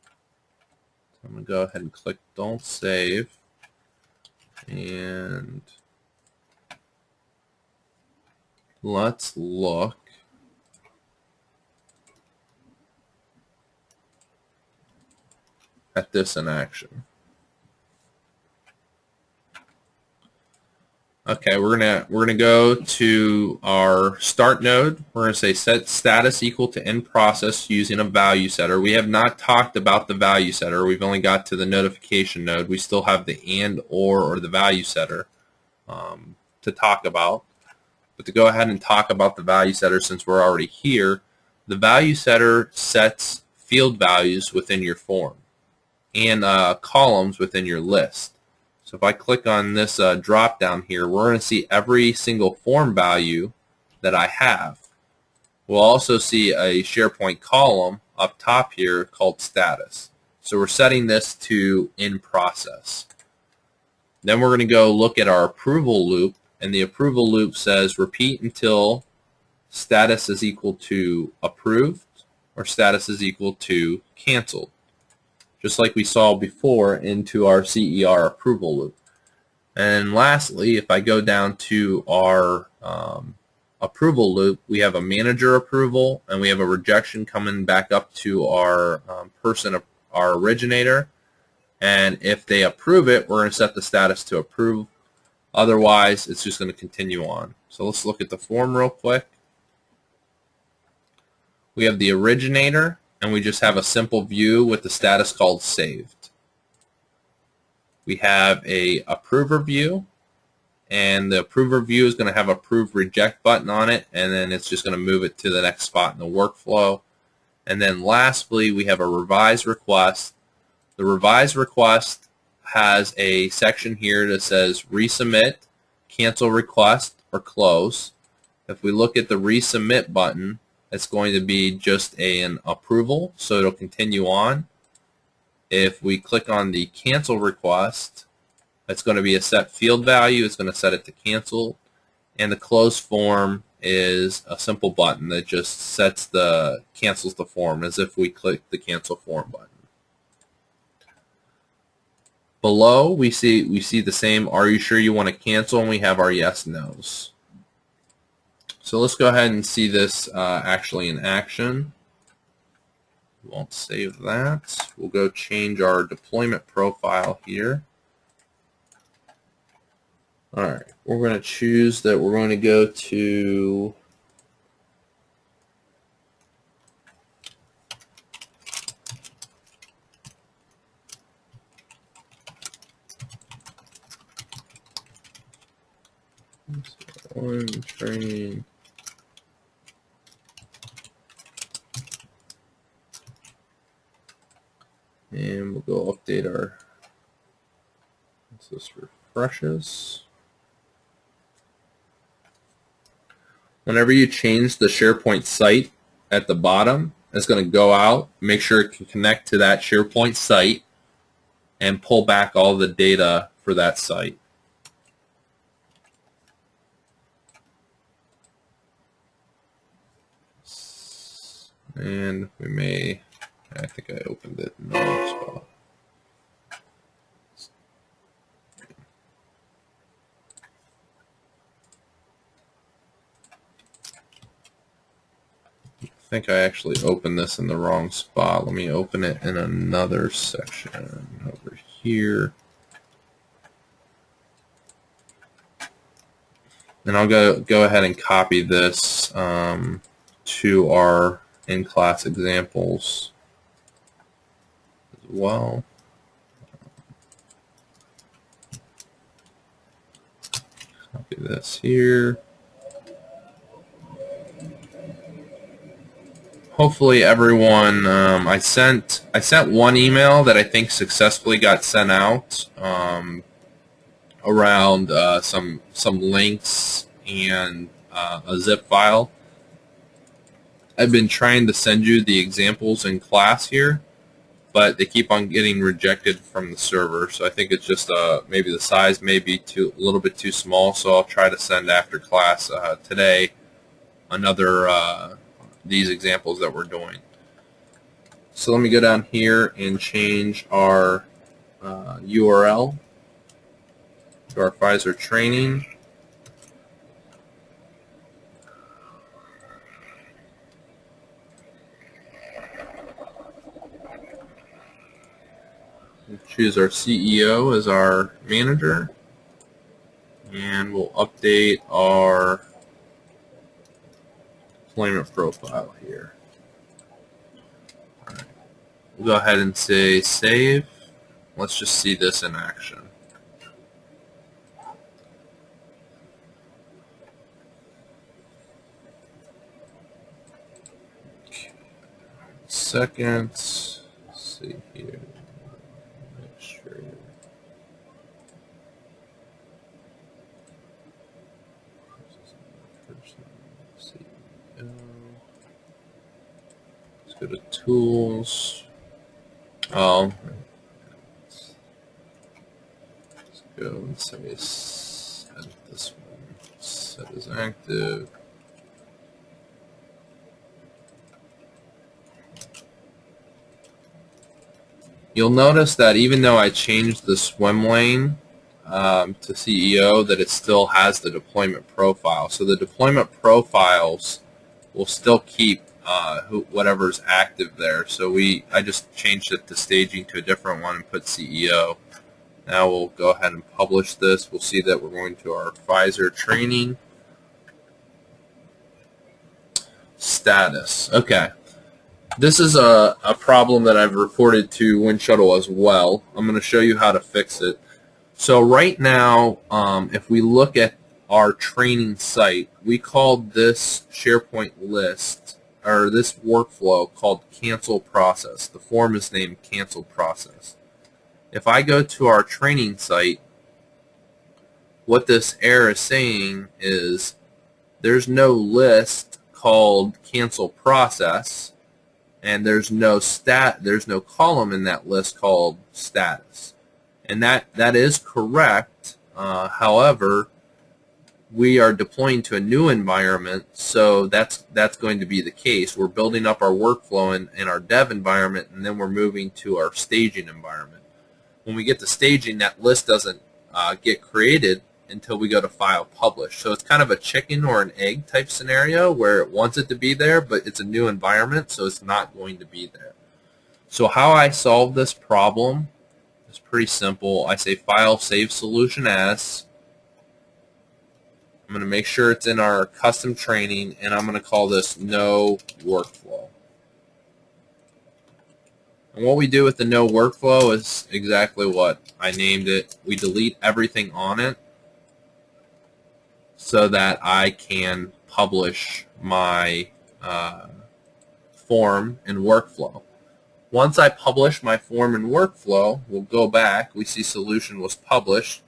So I'm going to go ahead and click don't save, and let's look at this in action. Okay, we're gonna go to our start node. We're gonna say set status equal to in process using a value setter. We have not talked about the value setter. We've only got to the notification node. We still have the and or the value setter to talk about. But to go ahead and talk about the value setter, since we're already here, the value setter sets field values within your form and columns within your list. So if I click on this drop down here, we're going to see every single form value that I have. We'll also see a SharePoint column up top here called status. So we're setting this to in process. Then we're going to go look at our approval loop, and the approval loop says repeat until status is equal to approved, or status is equal to canceled, just like we saw before into our CER approval loop. And lastly, if I go down to our approval loop, we have a manager approval and we have a rejection coming back up to our our originator. And if they approve it, we're going to set the status to approve. Otherwise, it's just going to continue on. So let's look at the form real quick. We have the originator, and we just have a simple view with the status called saved. We have a approver view, and the approver view is going to have approve reject button on it, and then it's just going to move it to the next spot in the workflow. And then lastly, we have a revise request. The revise request has a section here that says resubmit, cancel request, or close. If we look at the resubmit button, it's going to be just an approval, so it'll continue on. If we click on the cancel request, it's going to be a set field value. It's going to set it to cancel. And the close form is a simple button that just cancels the form as if we click the cancel form button. Below, we see the same, are you sure you want to cancel? And we have our yes, no's. So let's go ahead and see this actually in action. We won't save that. We'll go change our deployment profile here. All right, we're going to choose that we're going to go to one training. And we'll go update our, once this refreshes. Whenever you change the SharePoint site at the bottom, it's going to go out, make sure it can connect to that SharePoint site, and pull back all the data for that site. And we may, I think I opened it in the wrong spot. I think I actually opened this in the wrong spot. Let me open it in another section over here. And I'll go ahead and copy this to our in-class examples as well. Copy this here. Hopefully everyone, I sent one email that I think successfully got sent out around some links and a zip file. I've been trying to send you the examples in class here, but they keep on getting rejected from the server. So I think it's just maybe the size may be a little bit too small. So I'll try to send after class today another these examples that we're doing. So let me go down here and change our URL to our Pfizer training. We'll choose our CEO as our manager, and we'll update our deployment profile here. All right. We'll go ahead and say save. Let's just see this in action. Second, let's see here. Let's go to tools. Let's go and say set this one. Set as active. You'll notice that even though I changed the swim lane to CEO, that it still has the deployment profile. So the deployment profiles will still keep whatever's active there. So I just changed it to staging to a different one and put CEO. Now we'll go ahead and publish this. We'll see that we're going to our Pfizer training. Status. Okay. This is a problem that I've reported to Winshuttle as well. I'm going to show you how to fix it. So right now, if we look at our training site, we called this SharePoint list, or this workflow, called cancel process. The form is named cancel process. If I go to our training site, what this error is saying is there's no list called cancel process, and there's no column in that list called status. And that is correct. However, we are deploying to a new environment, so that's going to be the case. We're building up our workflow in our dev environment, and then we're moving to our staging environment. When we get to staging, that list doesn't get created until we go to File, Publish. So it's kind of a chicken or an egg type scenario where it wants it to be there, but it's a new environment, so it's not going to be there. So how I solve this problem is pretty simple. I say File, Save Solution As. I'm going to make sure it's in our custom training, and I'm going to call this No Workflow. And what we do with the No Workflow is exactly what I named it. We delete everything on it so that I can publish my form and workflow. Once I publish my form and workflow, we'll go back. We see solution was published.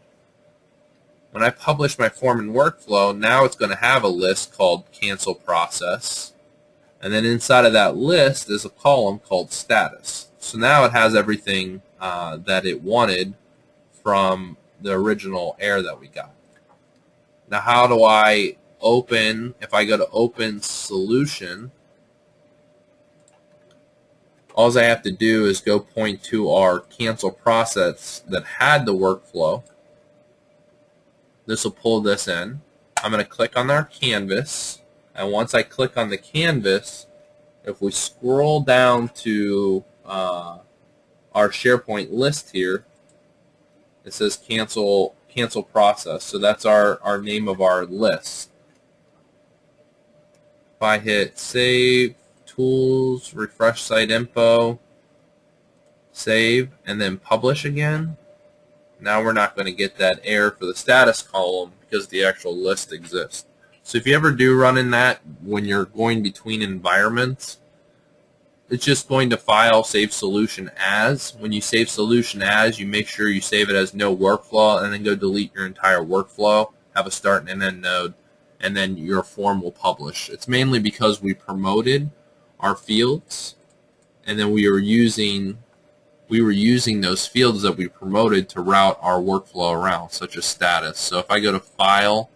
When I publish my form and workflow, now it's going to have a list called cancel process. And then inside of that list is a column called status. So now it has everything that it wanted from the original error that we got. Now how do I open, if I go to open solution, all I have to do is go point to our cancel process that had the workflow. This will pull this in. I'm going to click on our canvas, and once I click on the canvas, if we scroll down to our SharePoint list here, it says cancel process. So that's our name of our list. If I hit save, tools, refresh site info, save, and then publish again, now we're not going to get that error for the status column because the actual list exists. So if you ever do run in that when you're going between environments, it's just going to File, Save Solution As. When you save Solution As, you make sure you save it as No Workflow, and then go delete your entire workflow, have a start and an end node, and then your form will publish. It's mainly because we promoted our fields, and then we were using those fields that we promoted to route our workflow around, such as status. So if I go to File,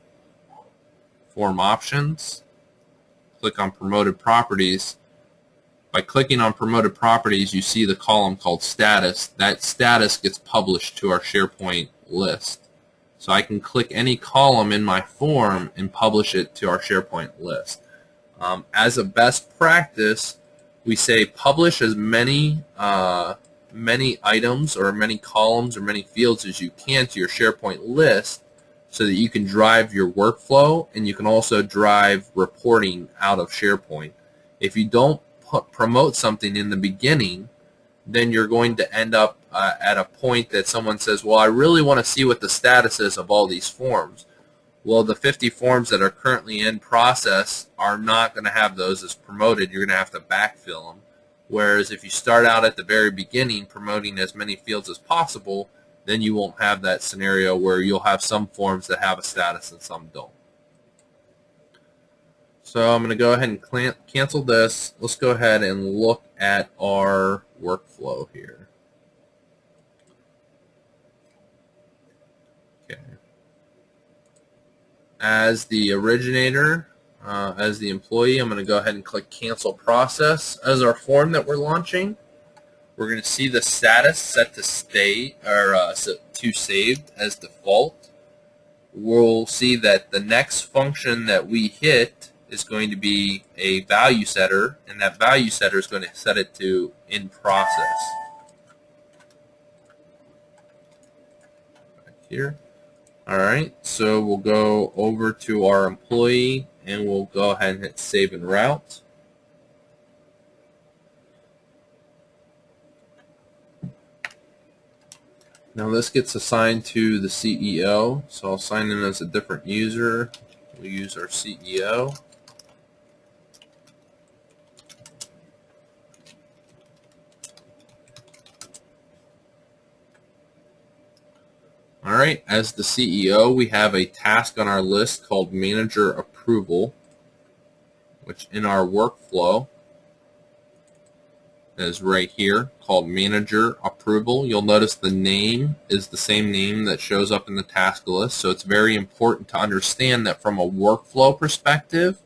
Form Options, click on Promoted Properties, by clicking on Promoted Properties, you see the column called Status. That status gets published to our SharePoint list. So I can click any column in my form and publish it to our SharePoint list. As a best practice, we say publish as many items or many columns or many fields as you can to your SharePoint list so that you can drive your workflow, and you can also drive reporting out of SharePoint. If you don't promote something in the beginning, then you're going to end up at a point that someone says, well, I really want to see what the status is of all these forms. Well, the 50 forms that are currently in process are not going to have those as promoted. You're going to have to backfill them. Whereas if you start out at the very beginning promoting as many fields as possible, then you won't have that scenario where you'll have some forms that have a status and some don't. So I'm going to go ahead and cancel this. Let's go ahead and look at our workflow here. Okay. As the originator, as the employee, I'm going to go ahead and click Cancel Process as our form that we're launching. we're going to see the status set to stay or to saved as default. We'll see that the next function that we hit is going to be a value setter, and that value setter is going to set it to in process. Right here. Alright, so we'll go over to our employee and we'll go ahead and hit save and route. Now this gets assigned to the CEO, so I'll sign in as a different user. We'll use our CEO. Alright, as the CEO, we have a task on our list called Manager Approval, which in our workflow is right here called Manager Approval. You'll notice the name is the same name that shows up in the task list, so it's very important to understand that from a workflow perspective,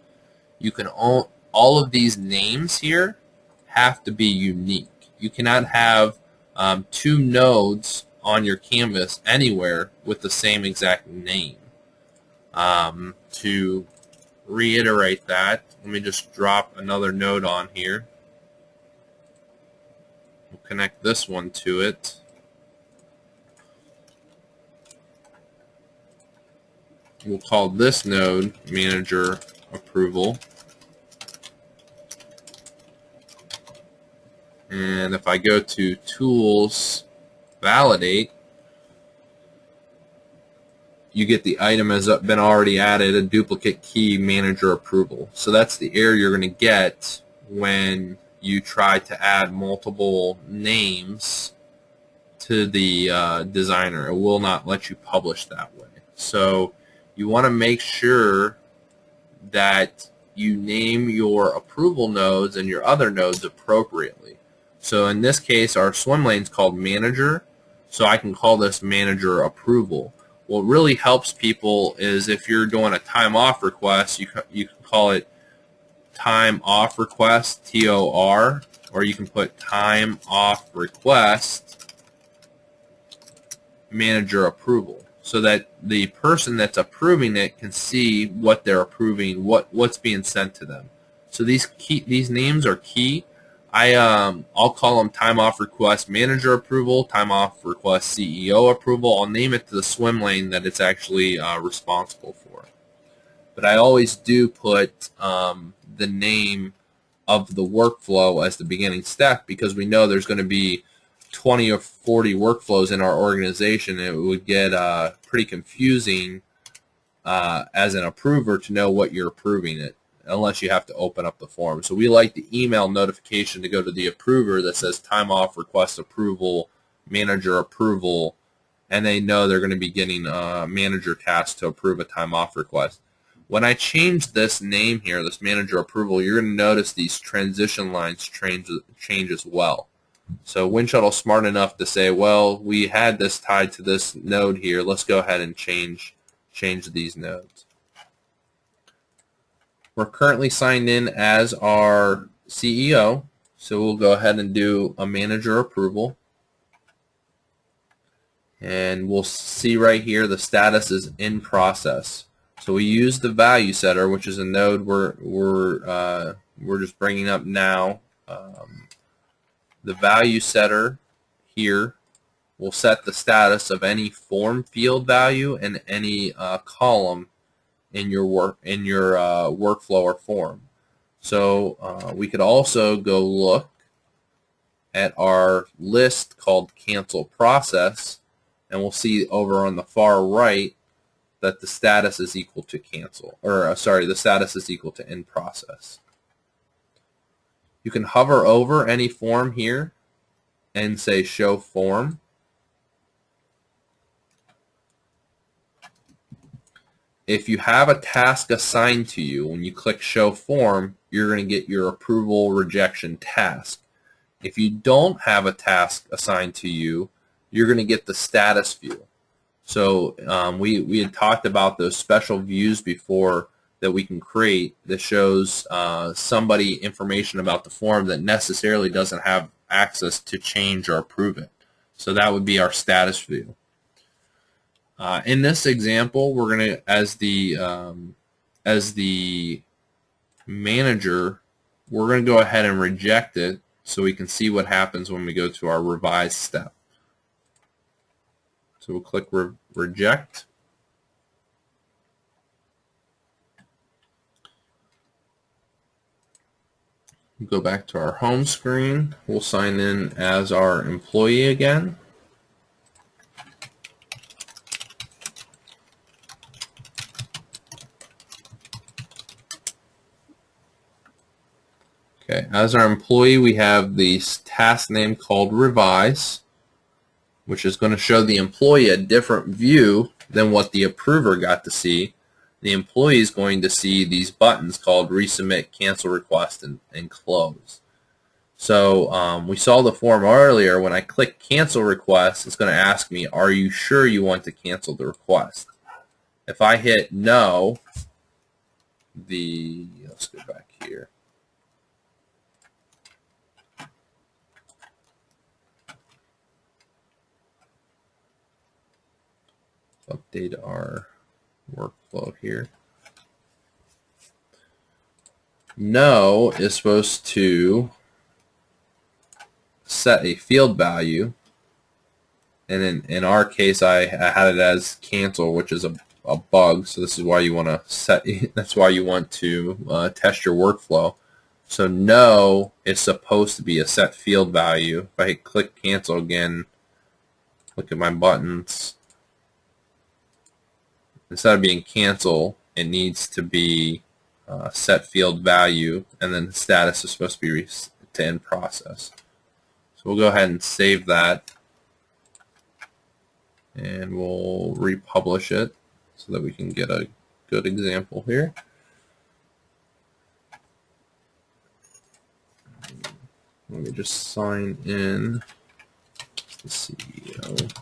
you can all of these names here have to be unique. You cannot have two nodes on your canvas anywhere with the same exact name. To reiterate that, let me just drop another node on here. We'll connect this one to it. We'll call this node Manager Approval. And if I go to Tools, Validate, you get the item has been already added, a duplicate key Manager Approval. So that's the error you're going to get when you try to add multiple names to the designer. It will not let you publish that way. So you want to make sure that you name your approval nodes and your other nodes appropriately. So in this case, our swim lane is called Manager, so I can call this Manager Approval. What really helps people is if you're doing a time off request, you can call it time off request, TOR, or you can put time off request Manager Approval, so that the person that's approving it can see what they're approving, what's being sent to them. So these names are key. I'll call them time off request Manager Approval, time off request CEO Approval. I'll name it to the swim lane that it's actually responsible for. But I always do put the name of the workflow as the beginning step, because we know there's going to be 20 or 40 workflows in our organization, and it would get pretty confusing as an approver to know what you're approving it, unless you have to open up the form. So we like the email notification to go to the approver that says time off request approval, Manager Approval, and they know they're going to be getting a manager task to approve a time off request. When I change this name here, this Manager Approval, you're going to notice these transition lines change as well. So Winshuttle's smart enough to say, well, we had this tied to this node here. Let's go ahead and change these nodes. We're currently signed in as our CEO, so we'll go ahead and do a Manager Approval. And we'll see right here the status is in process. So we use the value setter, which is a node we're just bringing up now. The value setter here will set the status of any form field value and any column in your workflow or form. So we could also go look at our list called Cancel Process, and we'll see over on the far right that the status is equal to cancel, or sorry, the status is equal to in process. You can hover over any form here and say Show Form. If you have a task assigned to you, when you click Show Form, you're going to get your approval rejection task. If you don't have a task assigned to you, you're going to get the status view. So we had talked about those special views before that we can create that shows somebody information about the form that necessarily doesn't have access to change or approve it. So that would be our status view. In this example, we're going to, as the manager, we're going to go ahead and reject it so we can see what happens when we go to our revise step. So we'll click reject. Go back to our home screen. We'll sign in as our employee again. Okay, as our employee, we have the task name called revise, which is going to show the employee a different view than what the approver got to see. The employee is going to see these buttons called resubmit, cancel request, and close. So we saw the form earlier. When I click cancel request, it's going to ask me, are you sure you want to cancel the request? If I hit no, let's go back here. Update our workflow here. No is supposed to set a field value, and in our case I had it as cancel, which is a bug. So this is why you want to set. That's why you want to test your workflow. So no is supposed to be a set field value. If I click cancel again, look at my buttons. Instead of being cancel, it needs to be set field value, and then the status is supposed to be to in process. So we'll go ahead and save that, and we'll republish it so that we can get a good example here. Let me just sign in the CEO.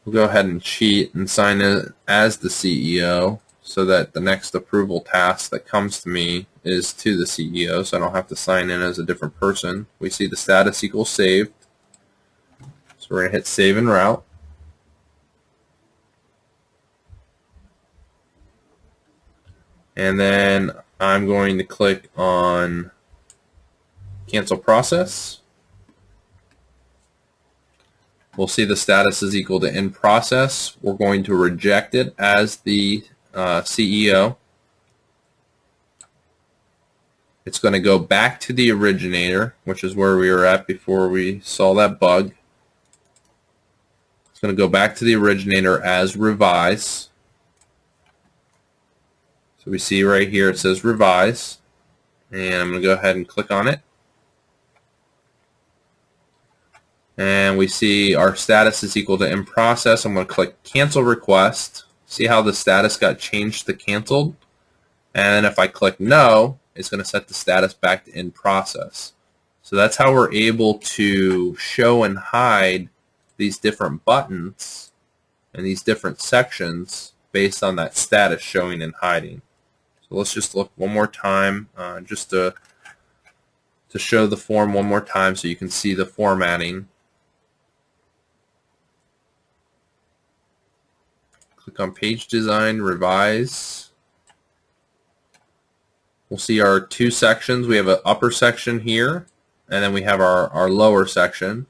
We'll go ahead and cheat and sign in as the CEO so that the next approval task that comes to me is to the CEO, so I don't have to sign in as a different person. We see the status equals saved. So we're going to hit save and route. And then I'm going to click on cancel process. We'll see the status is equal to in process. We're going to reject it as the CEO. It's going to go back to the originator, which is where we were at before we saw that bug. It's going to go back to the originator as revise. So we see right here it says revise, and I'm going to go ahead and click on it. And we see our status is equal to in process. I'm going to click cancel request. See how the status got changed to canceled? And if I click no, it's going to set the status back to in process. So that's how we're able to show and hide these different buttons and these different sections based on that status showing and hiding. So let's just look one more time just to show the form one more time so you can see the formatting. Click on page design, revise. We'll see our two sections. We have an upper section here, and then we have our lower section.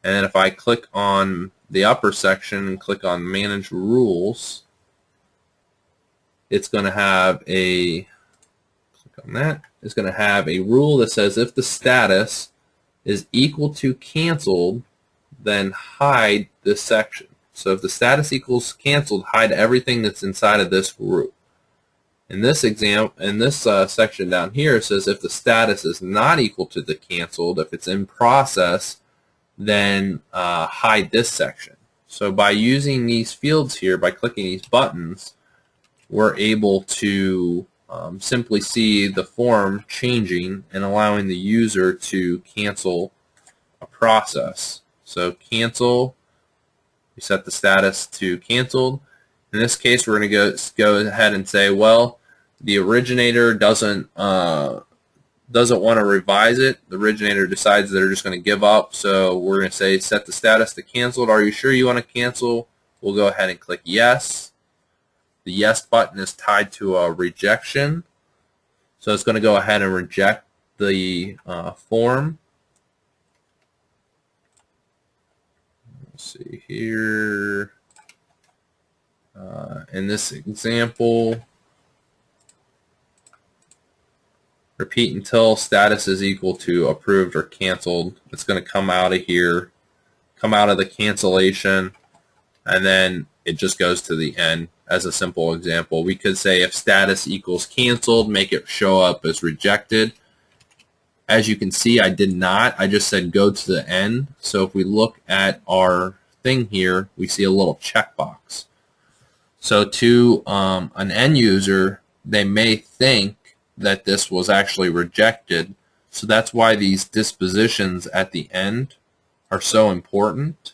And then if I click on the upper section and click on manage rules, it's going to have a, click on that, it's going to have a rule that says if the status is equal to canceled, then hide this section. So if the status equals canceled, hide everything that's inside of this group. In this example, in this section down here, it says if the status is not equal to the canceled, if it's in process, then hide this section. So by using these fields here, by clicking these buttons, we're able to simply see the form changing and allowing the user to cancel a process. So cancel. We set the status to canceled. In this case, we're going to go ahead and say, well, the originator doesn't doesn't want to revise it. The originator decides they're just going to give up. So we're going to say set the status to canceled. Are you sure you want to cancel? We'll go ahead and click yes. The yes button is tied to a rejection. So it's going to go ahead and reject the form. Let's see here. In this example, repeat until status is equal to approved or canceled. It's going to come out of here, come out of the cancellation, and then it just goes to the end. As a simple example, we could say if status equals canceled, make it show up as rejected. As you can see, I did not. I just said go to the end. So if we look at our thing here, we see a little checkbox. So to an end user, they may think that this was actually rejected. So that's why these dispositions at the end are so important.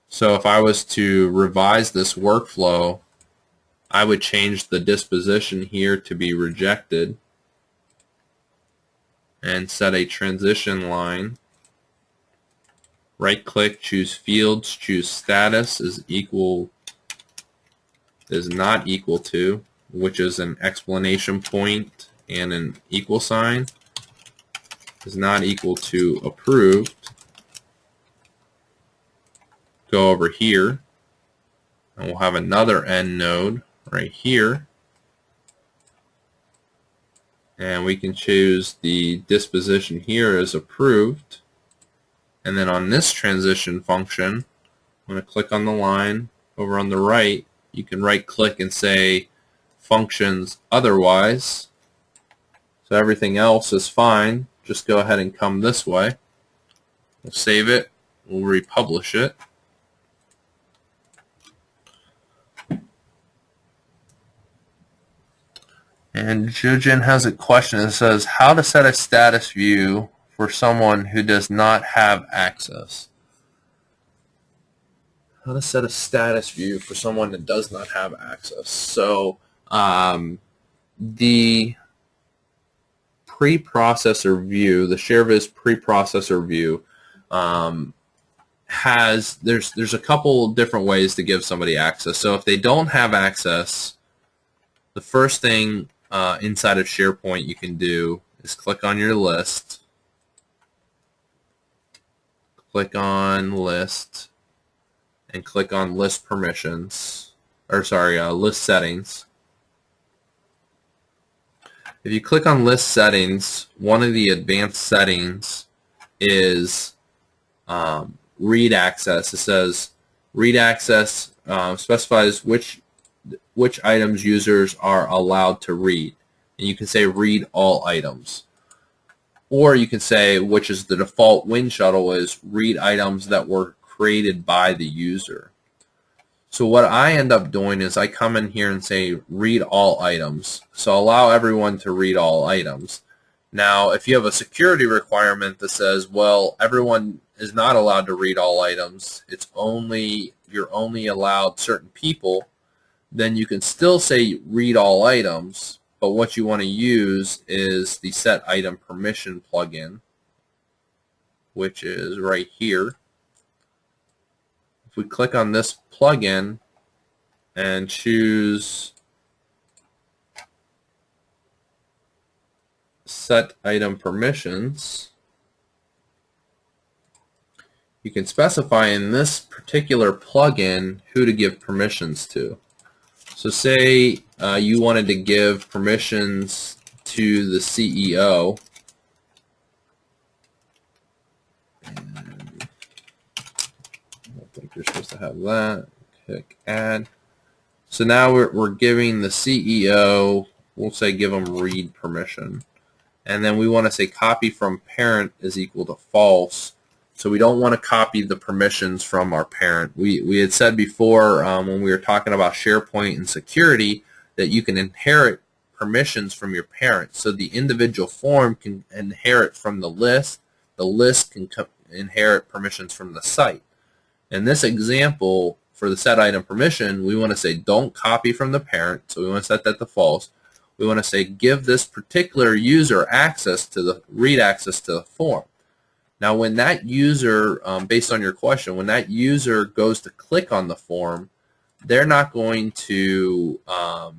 So if I was to revise this workflow, I would change the disposition here to be rejected and set a transition line. Right click, choose fields, choose status is not equal to, which is an exclamation point and an equal sign, is not equal to approved. Go over here and we'll have another end node right here, and we can choose the disposition here as approved. And then on this transition function, I'm going to click on the line over on the right. You can right click and say functions otherwise. So everything else is fine. Just go ahead and come this way. We'll save it. We'll republish it. And Jujin has a question that says, how to set a status view for someone who does not have access. How to set a status view for someone that does not have access. So the preprocessor view, the ShareViz preprocessor view, there's a couple different ways to give somebody access. So if they don't have access, the first thing inside of SharePoint you can do is click on your list, click on list, and click on list permissions, or sorry, list settings. If you click on list settings, one of the advanced settings is read access. It says read access specifies which items users are allowed to read. And you can say read all items. Or you can say, which is the default Winshuttle, is read items that were created by the user. So what I end up doing is I come in here and say read all items. So allow everyone to read all items. Now if you have a security requirement that says, well, everyone is not allowed to read all items, you're only allowed certain people, then you can still say read all items, but what you want to use is the set item permission plugin, which is right here. If we click on this plugin and choose set item permissions, you can specify in this particular plugin who to give permissions to. So say you wanted to give permissions to the CEO. And I don't think you're supposed to have that. Click add. So now we're giving the CEO, we'll say give them read permission. And then we want to say copy from parent is equal to false. So we don't want to copy the permissions from our parent. We had said before when we were talking about SharePoint and security that you can inherit permissions from your parent. So the individual form can inherit from the list can inherit permissions from the site. In this example, for the set item permission, we want to say don't copy from the parent, so we want to set that to false. We want to say give this particular user access to the read access to the form. Now when that user, based on your question, when that user goes to click on the form, they're not going to have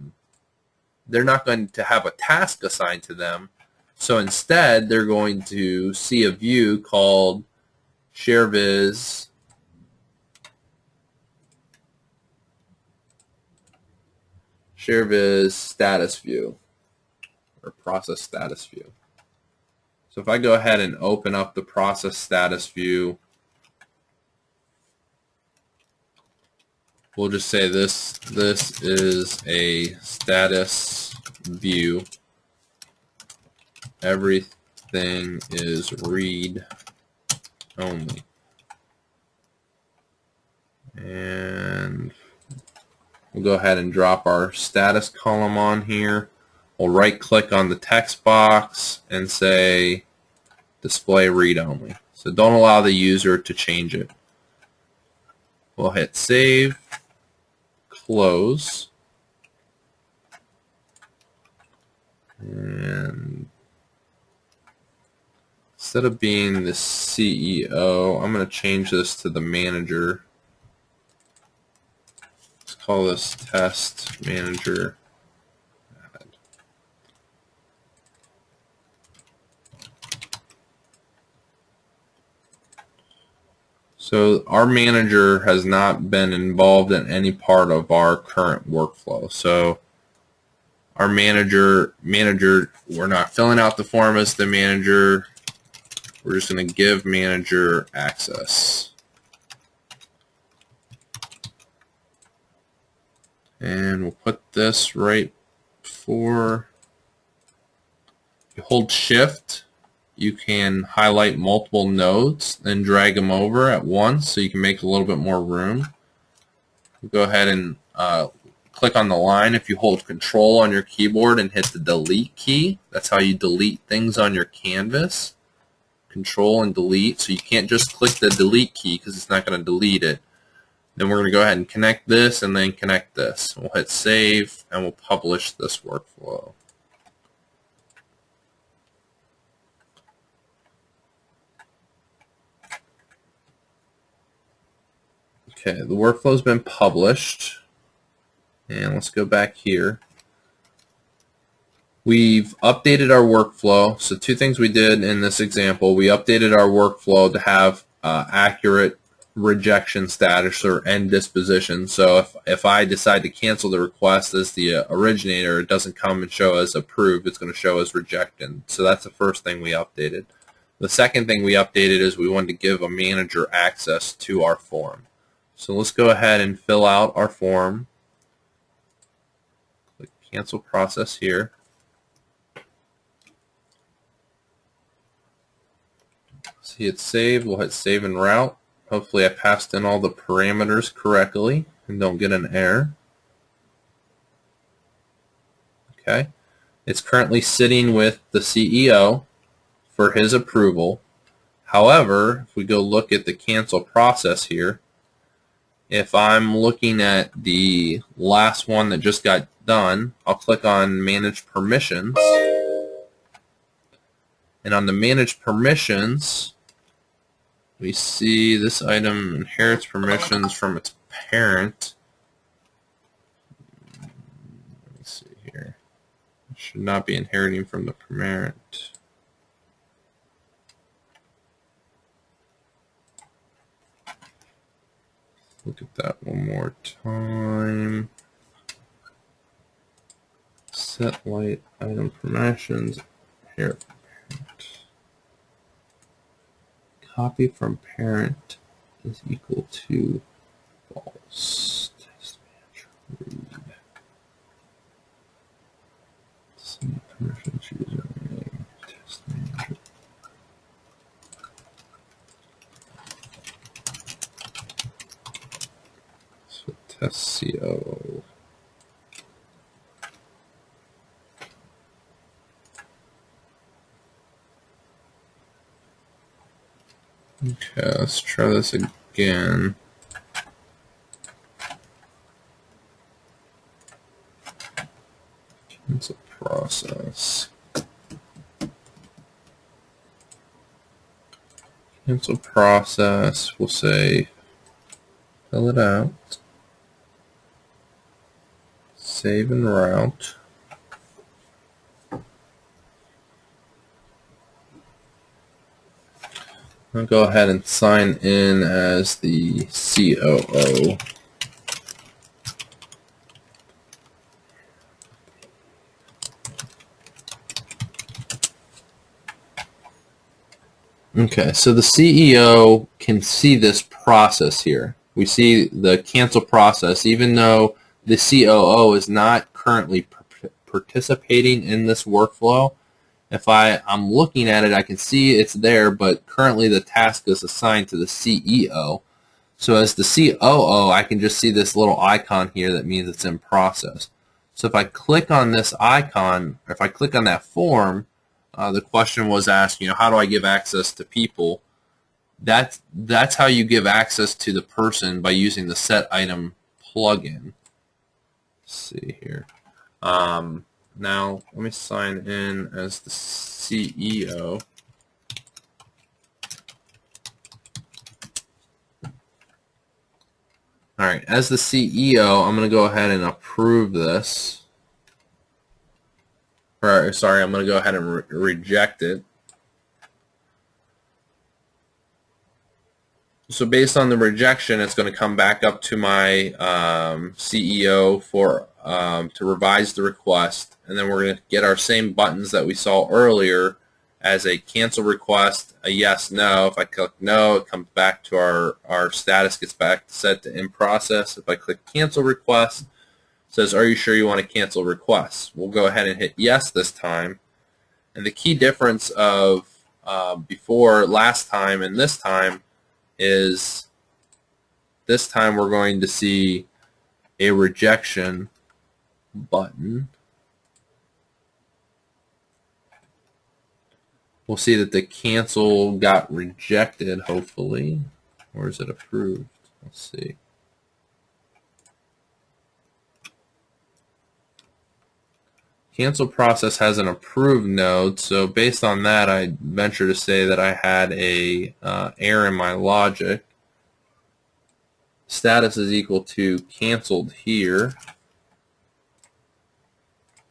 a task assigned to them. So instead, they're going to see a view called ShareViz status view or process status view. So if I go ahead and open up the process status view, we'll just say this is a status view. Everything is read only. And we'll go ahead and drop our status column on here. We'll right click on the text box and say display read only. So don't allow the user to change it. We'll hit save, close, and instead of being the CEO, I'm going to change this to the manager. Let's call this test manager. So our manager has not been involved in any part of our current workflow. So our manager, we're not filling out the form as the manager. We're just going to give manager access. And we'll put this right before. You hold shift, you can highlight multiple nodes and drag them over at once so you can make a little bit more room. Go ahead and click on the line. If you hold control on your keyboard and hit the delete key, that's how you delete things on your canvas. Control and delete, so you can't just click the delete key because it's not going to delete it. Then we're going to go ahead and connect this and then connect this. We'll hit save and we'll publish this workflow. Okay, the workflow's been published. And let's go back here. We've updated our workflow. So two things we did in this example. We updated our workflow to have accurate rejection status or end disposition. So if I decide to cancel the request as the originator, it doesn't come and show as approved. It's going to show as rejected. So that's the first thing we updated. The second thing we updated is we wanted to give a manager access to our form. So let's go ahead and fill out our form. Click cancel process here. See it saved. We'll hit save and route. Hopefully I passed in all the parameters correctly and don't get an error. Okay. It's currently sitting with the CEO for his approval. However, if we go look at the cancel process here, if I'm looking at the last one that just got done, I'll click on Manage Permissions. And on the Manage Permissions, we see this item inherits permissions from its parent. Let me see here. It should not be inheriting from the parent. Look at that one more time. Set light item permissions. Here. Copy from parent is equal to false. Test manager read. Set permissions username. Test manager. So test CO. Okay, let's try this again. It's a process. Cancel process. We'll say fill it out. Save and route. I'll go ahead and sign in as the COO. Okay, so the CEO can see this process here. We see the cancel process, even though the COO is not currently participating in this workflow. If I'm looking at it, I can see it's there, but currently the task is assigned to the CEO. So as the COO, I can just see this little icon here that means it's in process. So if I click on this icon, or if I click on that form, the question was asked, how do I give access to people? That's how you give access to the person, by using the set item plugin. Let's see here. Now let me sign in as the CEO. All right, as the CEO, I'm going to go ahead and approve this. Or, sorry, I'm going to go ahead and reject it. So based on the rejection, it's going to come back up to my CEO to revise the request, and then we're going to get our same buttons that we saw earlier as a cancel request, a yes, no. If I click no, it comes back to our status gets back set to in process. If I click cancel request, it says, are you sure you want to cancel requests? We'll go ahead and hit yes this time. And the key difference of before last time and this time is this time we're going to see a rejection button. We'll see that the cancel got rejected, hopefully. Or is it approved? Let's see. Cancel process has an approved node, so based on that, I venture to say that I had a error in my logic. Status is equal to canceled here.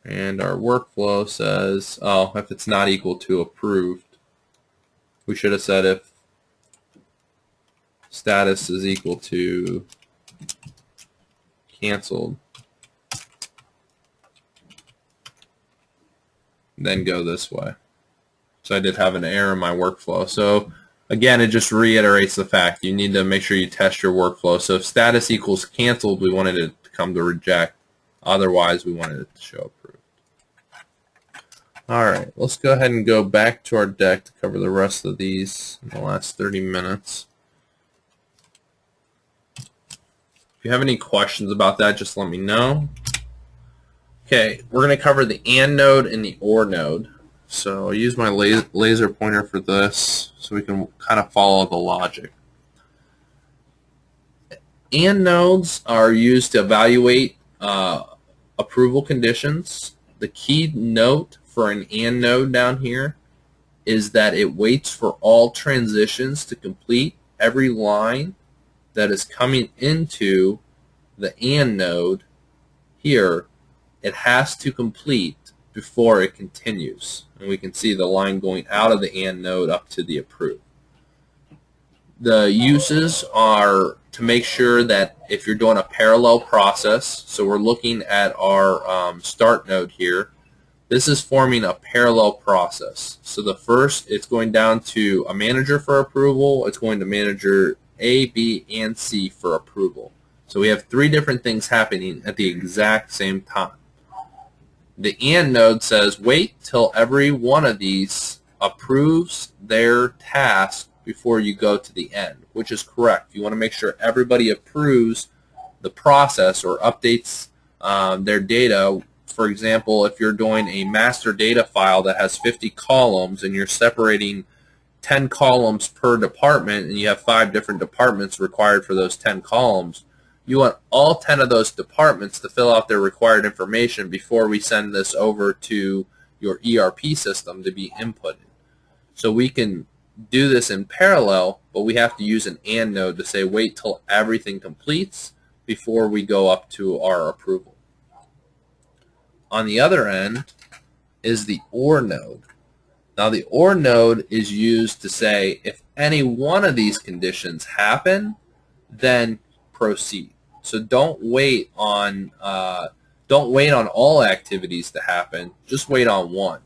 And our workflow says, oh, if it's not equal to approved. We should have said if status is equal to canceled, then go this way. So I did have an error in my workflow. So again, it just reiterates the fact you need to make sure you test your workflow. So if status equals canceled, we wanted it to come to reject. Otherwise, we wanted it to show approved. All right, let's go ahead and go back to our deck to cover the rest of these in the last 30 minutes. If you have any questions about that, just let me know. Okay, we're going to cover the AND node and the OR node. So I'll use my laser pointer for this so we can kind of follow the logic. AND nodes are used to evaluate approval conditions. The key note for an AND node down here is that it waits for all transitions to complete. Every line that is coming into the AND node here, it has to complete before it continues. And we can see the line going out of the AND node up to the approved. The uses are to make sure that if you're doing a parallel process, so we're looking at our start node here, this is forming a parallel process. So the first, it's going down to a manager for approval. It's going to manager A, B, and C for approval. So we have three different things happening at the exact same time. The AND node says wait till every one of these approves their task before you go to the end, which is correct. You want to make sure everybody approves the process or updates their data. For example, if you're doing a master data file that has 50 columns and you're separating 10 columns per department and you have 5 different departments required for those 10 columns, You want all 10 of those departments to fill out their required information before we send this over to your ERP system to be inputted. So we can do this in parallel, but we have to use an AND node to say wait till everything completes before we go up to our approval. On the other end is the OR node. Now the OR node is used to say if any one of these conditions happen, then proceed. So don't wait on all activities to happen. Just wait on one.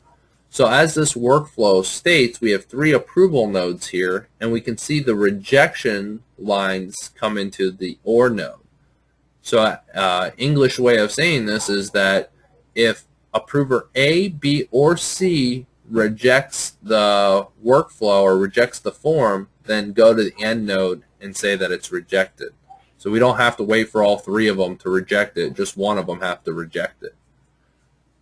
So as this workflow states, we have 3 approval nodes here, and we can see the rejection lines come into the OR node. So English way of saying this is that if approver A, B, or C rejects the workflow or rejects the form, then go to the end node and say that it's rejected. So we don't have to wait for all 3 of them to reject it. Just one of them have to reject it.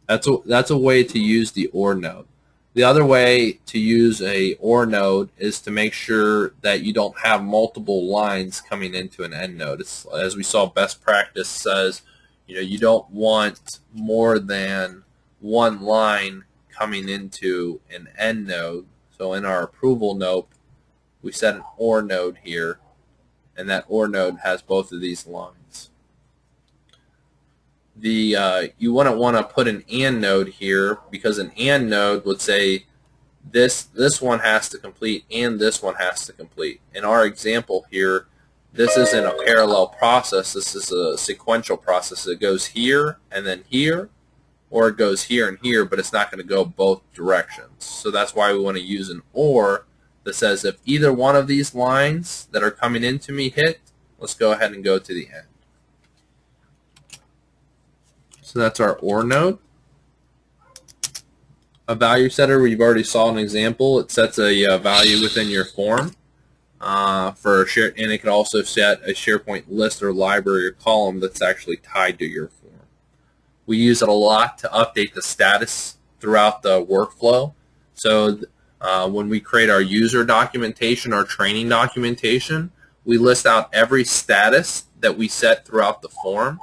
That's a way to use the OR node. The other way to use a OR node is to make sure that you don't have multiple lines coming into an end node. As we saw, best practice says, you don't want more than one line coming into an end node. So in our approval node, we set an OR node here, and that OR node has both of these lines. You wouldn't want to put an AND node here, because an AND node would say this one has to complete and this one has to complete. In our example here, this isn't a parallel process. This is a sequential process. It goes here and then here, or it goes here and here, but it's not going to go both directions. So that's why we want to use an OR that says if either one of these lines that are coming into me hit, let's go ahead and go to the end. So that's our OR node. A value setter, we've already saw an example. It sets a value within your form for a share, and it can also set a SharePoint list or library or column that's actually tied to your form. We use it a lot to update the status throughout the workflow. So when we create our user documentation, our training documentation, we list out every status that we set throughout the form.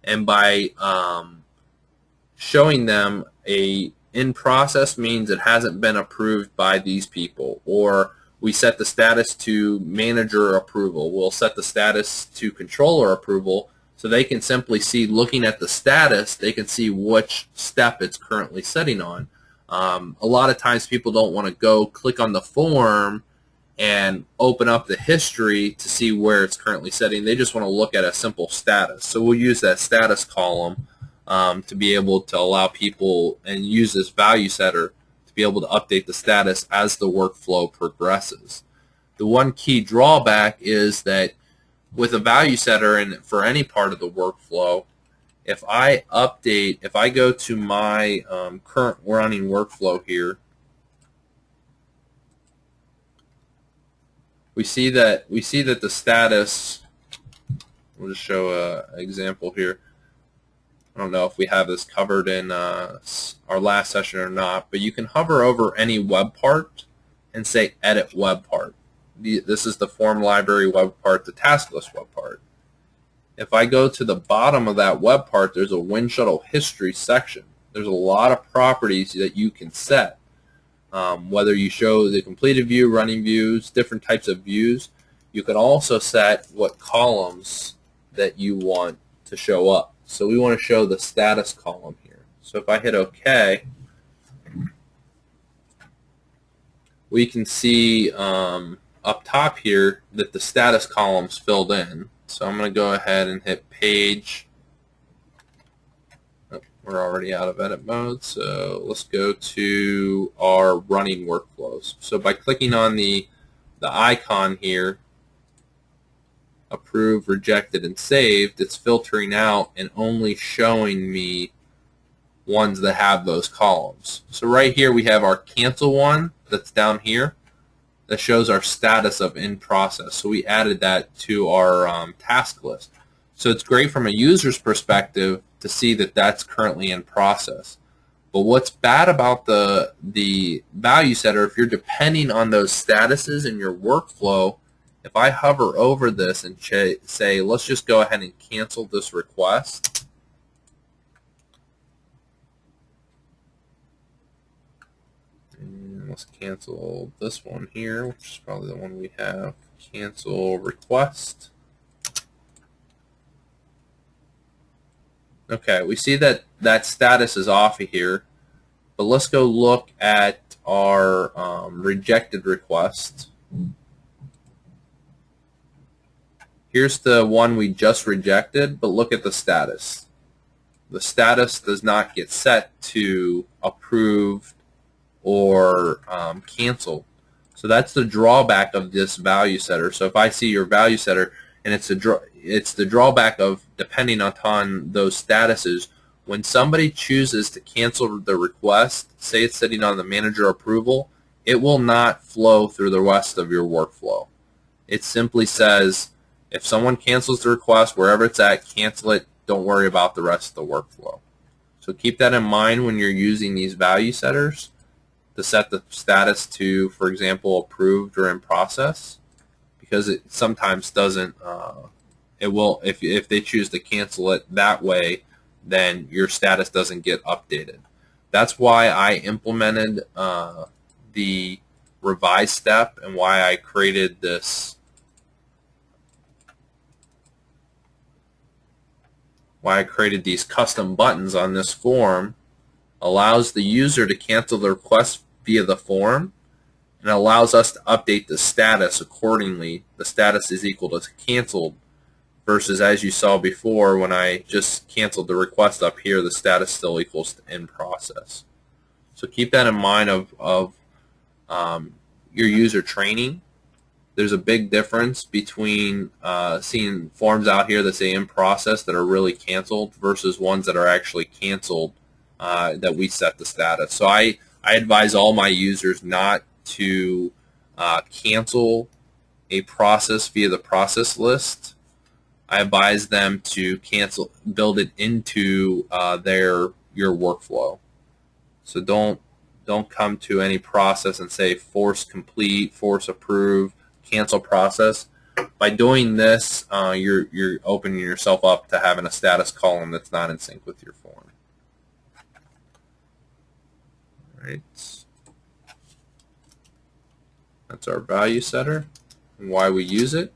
And by showing them a in process means it hasn't been approved by these people, or we set the status to manager approval. We'll set the status to controller approval, so they can simply see, looking at the status, they can see which step it's currently setting on. A lot of times people don't want to go click on the form and open up the history to see where it's currently setting. They just want to look at a simple status. So we'll use that status column to be able to allow people, and use this value setter to be able to update the status as the workflow progresses. The one key drawback is that with a value setter, and for any part of the workflow, if I go to my current running workflow here, we see that the status, we'll just show an example here. I don't know if we have this covered in our last session or not, but you can hover over any web part and say edit web part. This is the form library web part, the task list web part. If I go to the bottom of that web part, there's a Winshuttle history section. There's a lot of properties that you can set. Whether you show the completed view, running views, different types of views. You can also set what columns that you want to show up. So we want to show the status column here. So if I hit OK, we can see up top here that the status column's filled in. So I'm going to go ahead and hit page. Oh, we're already out of edit mode, so let's go to our running workflows. So by clicking on the icon here, approved, rejected, and saved, it's filtering out and only showing me ones that have those columns. So right here we have our cancel one that's down here that shows our status of in process. So we added that to our task list. So it's great from a user's perspective to see that that's currently in process. But what's bad about the value setter, if you're depending on those statuses in your workflow, If I hover over this and say, let's just go ahead and cancel this request, and let's cancel this one here, which is probably the one we have. Cancel request. Okay, we see that that status is off of here, but let's go look at our rejected request. Here's the one we just rejected, but look at the status. The status does not get set to approved or canceled. So that's the drawback of this value setter. So if I see your value setter, and it's the drawback of depending upon those statuses, when somebody chooses to cancel the request, say it's sitting on the manager approval, it will not flow through the rest of your workflow. It simply says, if someone cancels the request, wherever it's at, cancel it. Don't worry about the rest of the workflow. So keep that in mind when you're using these value setters to set the status to, for example, approved or in process, because it sometimes doesn't. It will, if they choose to cancel it that way, then your status doesn't get updated. That's why I implemented the revise step and why I created this. Why I created these custom buttons on this form allows the user to cancel the request via the form, and allows us to update the status accordingly. The status is equal to canceled, versus as you saw before when I just canceled the request up here, the status still equals to in process. So keep that in mind of your user training. There's a big difference between seeing forms out here that say in process that are really canceled versus ones that are actually canceled that we set the status. So I advise all my users not to cancel a process via the process list. I advise them to build it into your workflow. So don't come to any process and say force complete, force approve, cancel process. By doing this, you're opening yourself up to having a status column that's not in sync with your form. All right. That's our value setter and why we use it.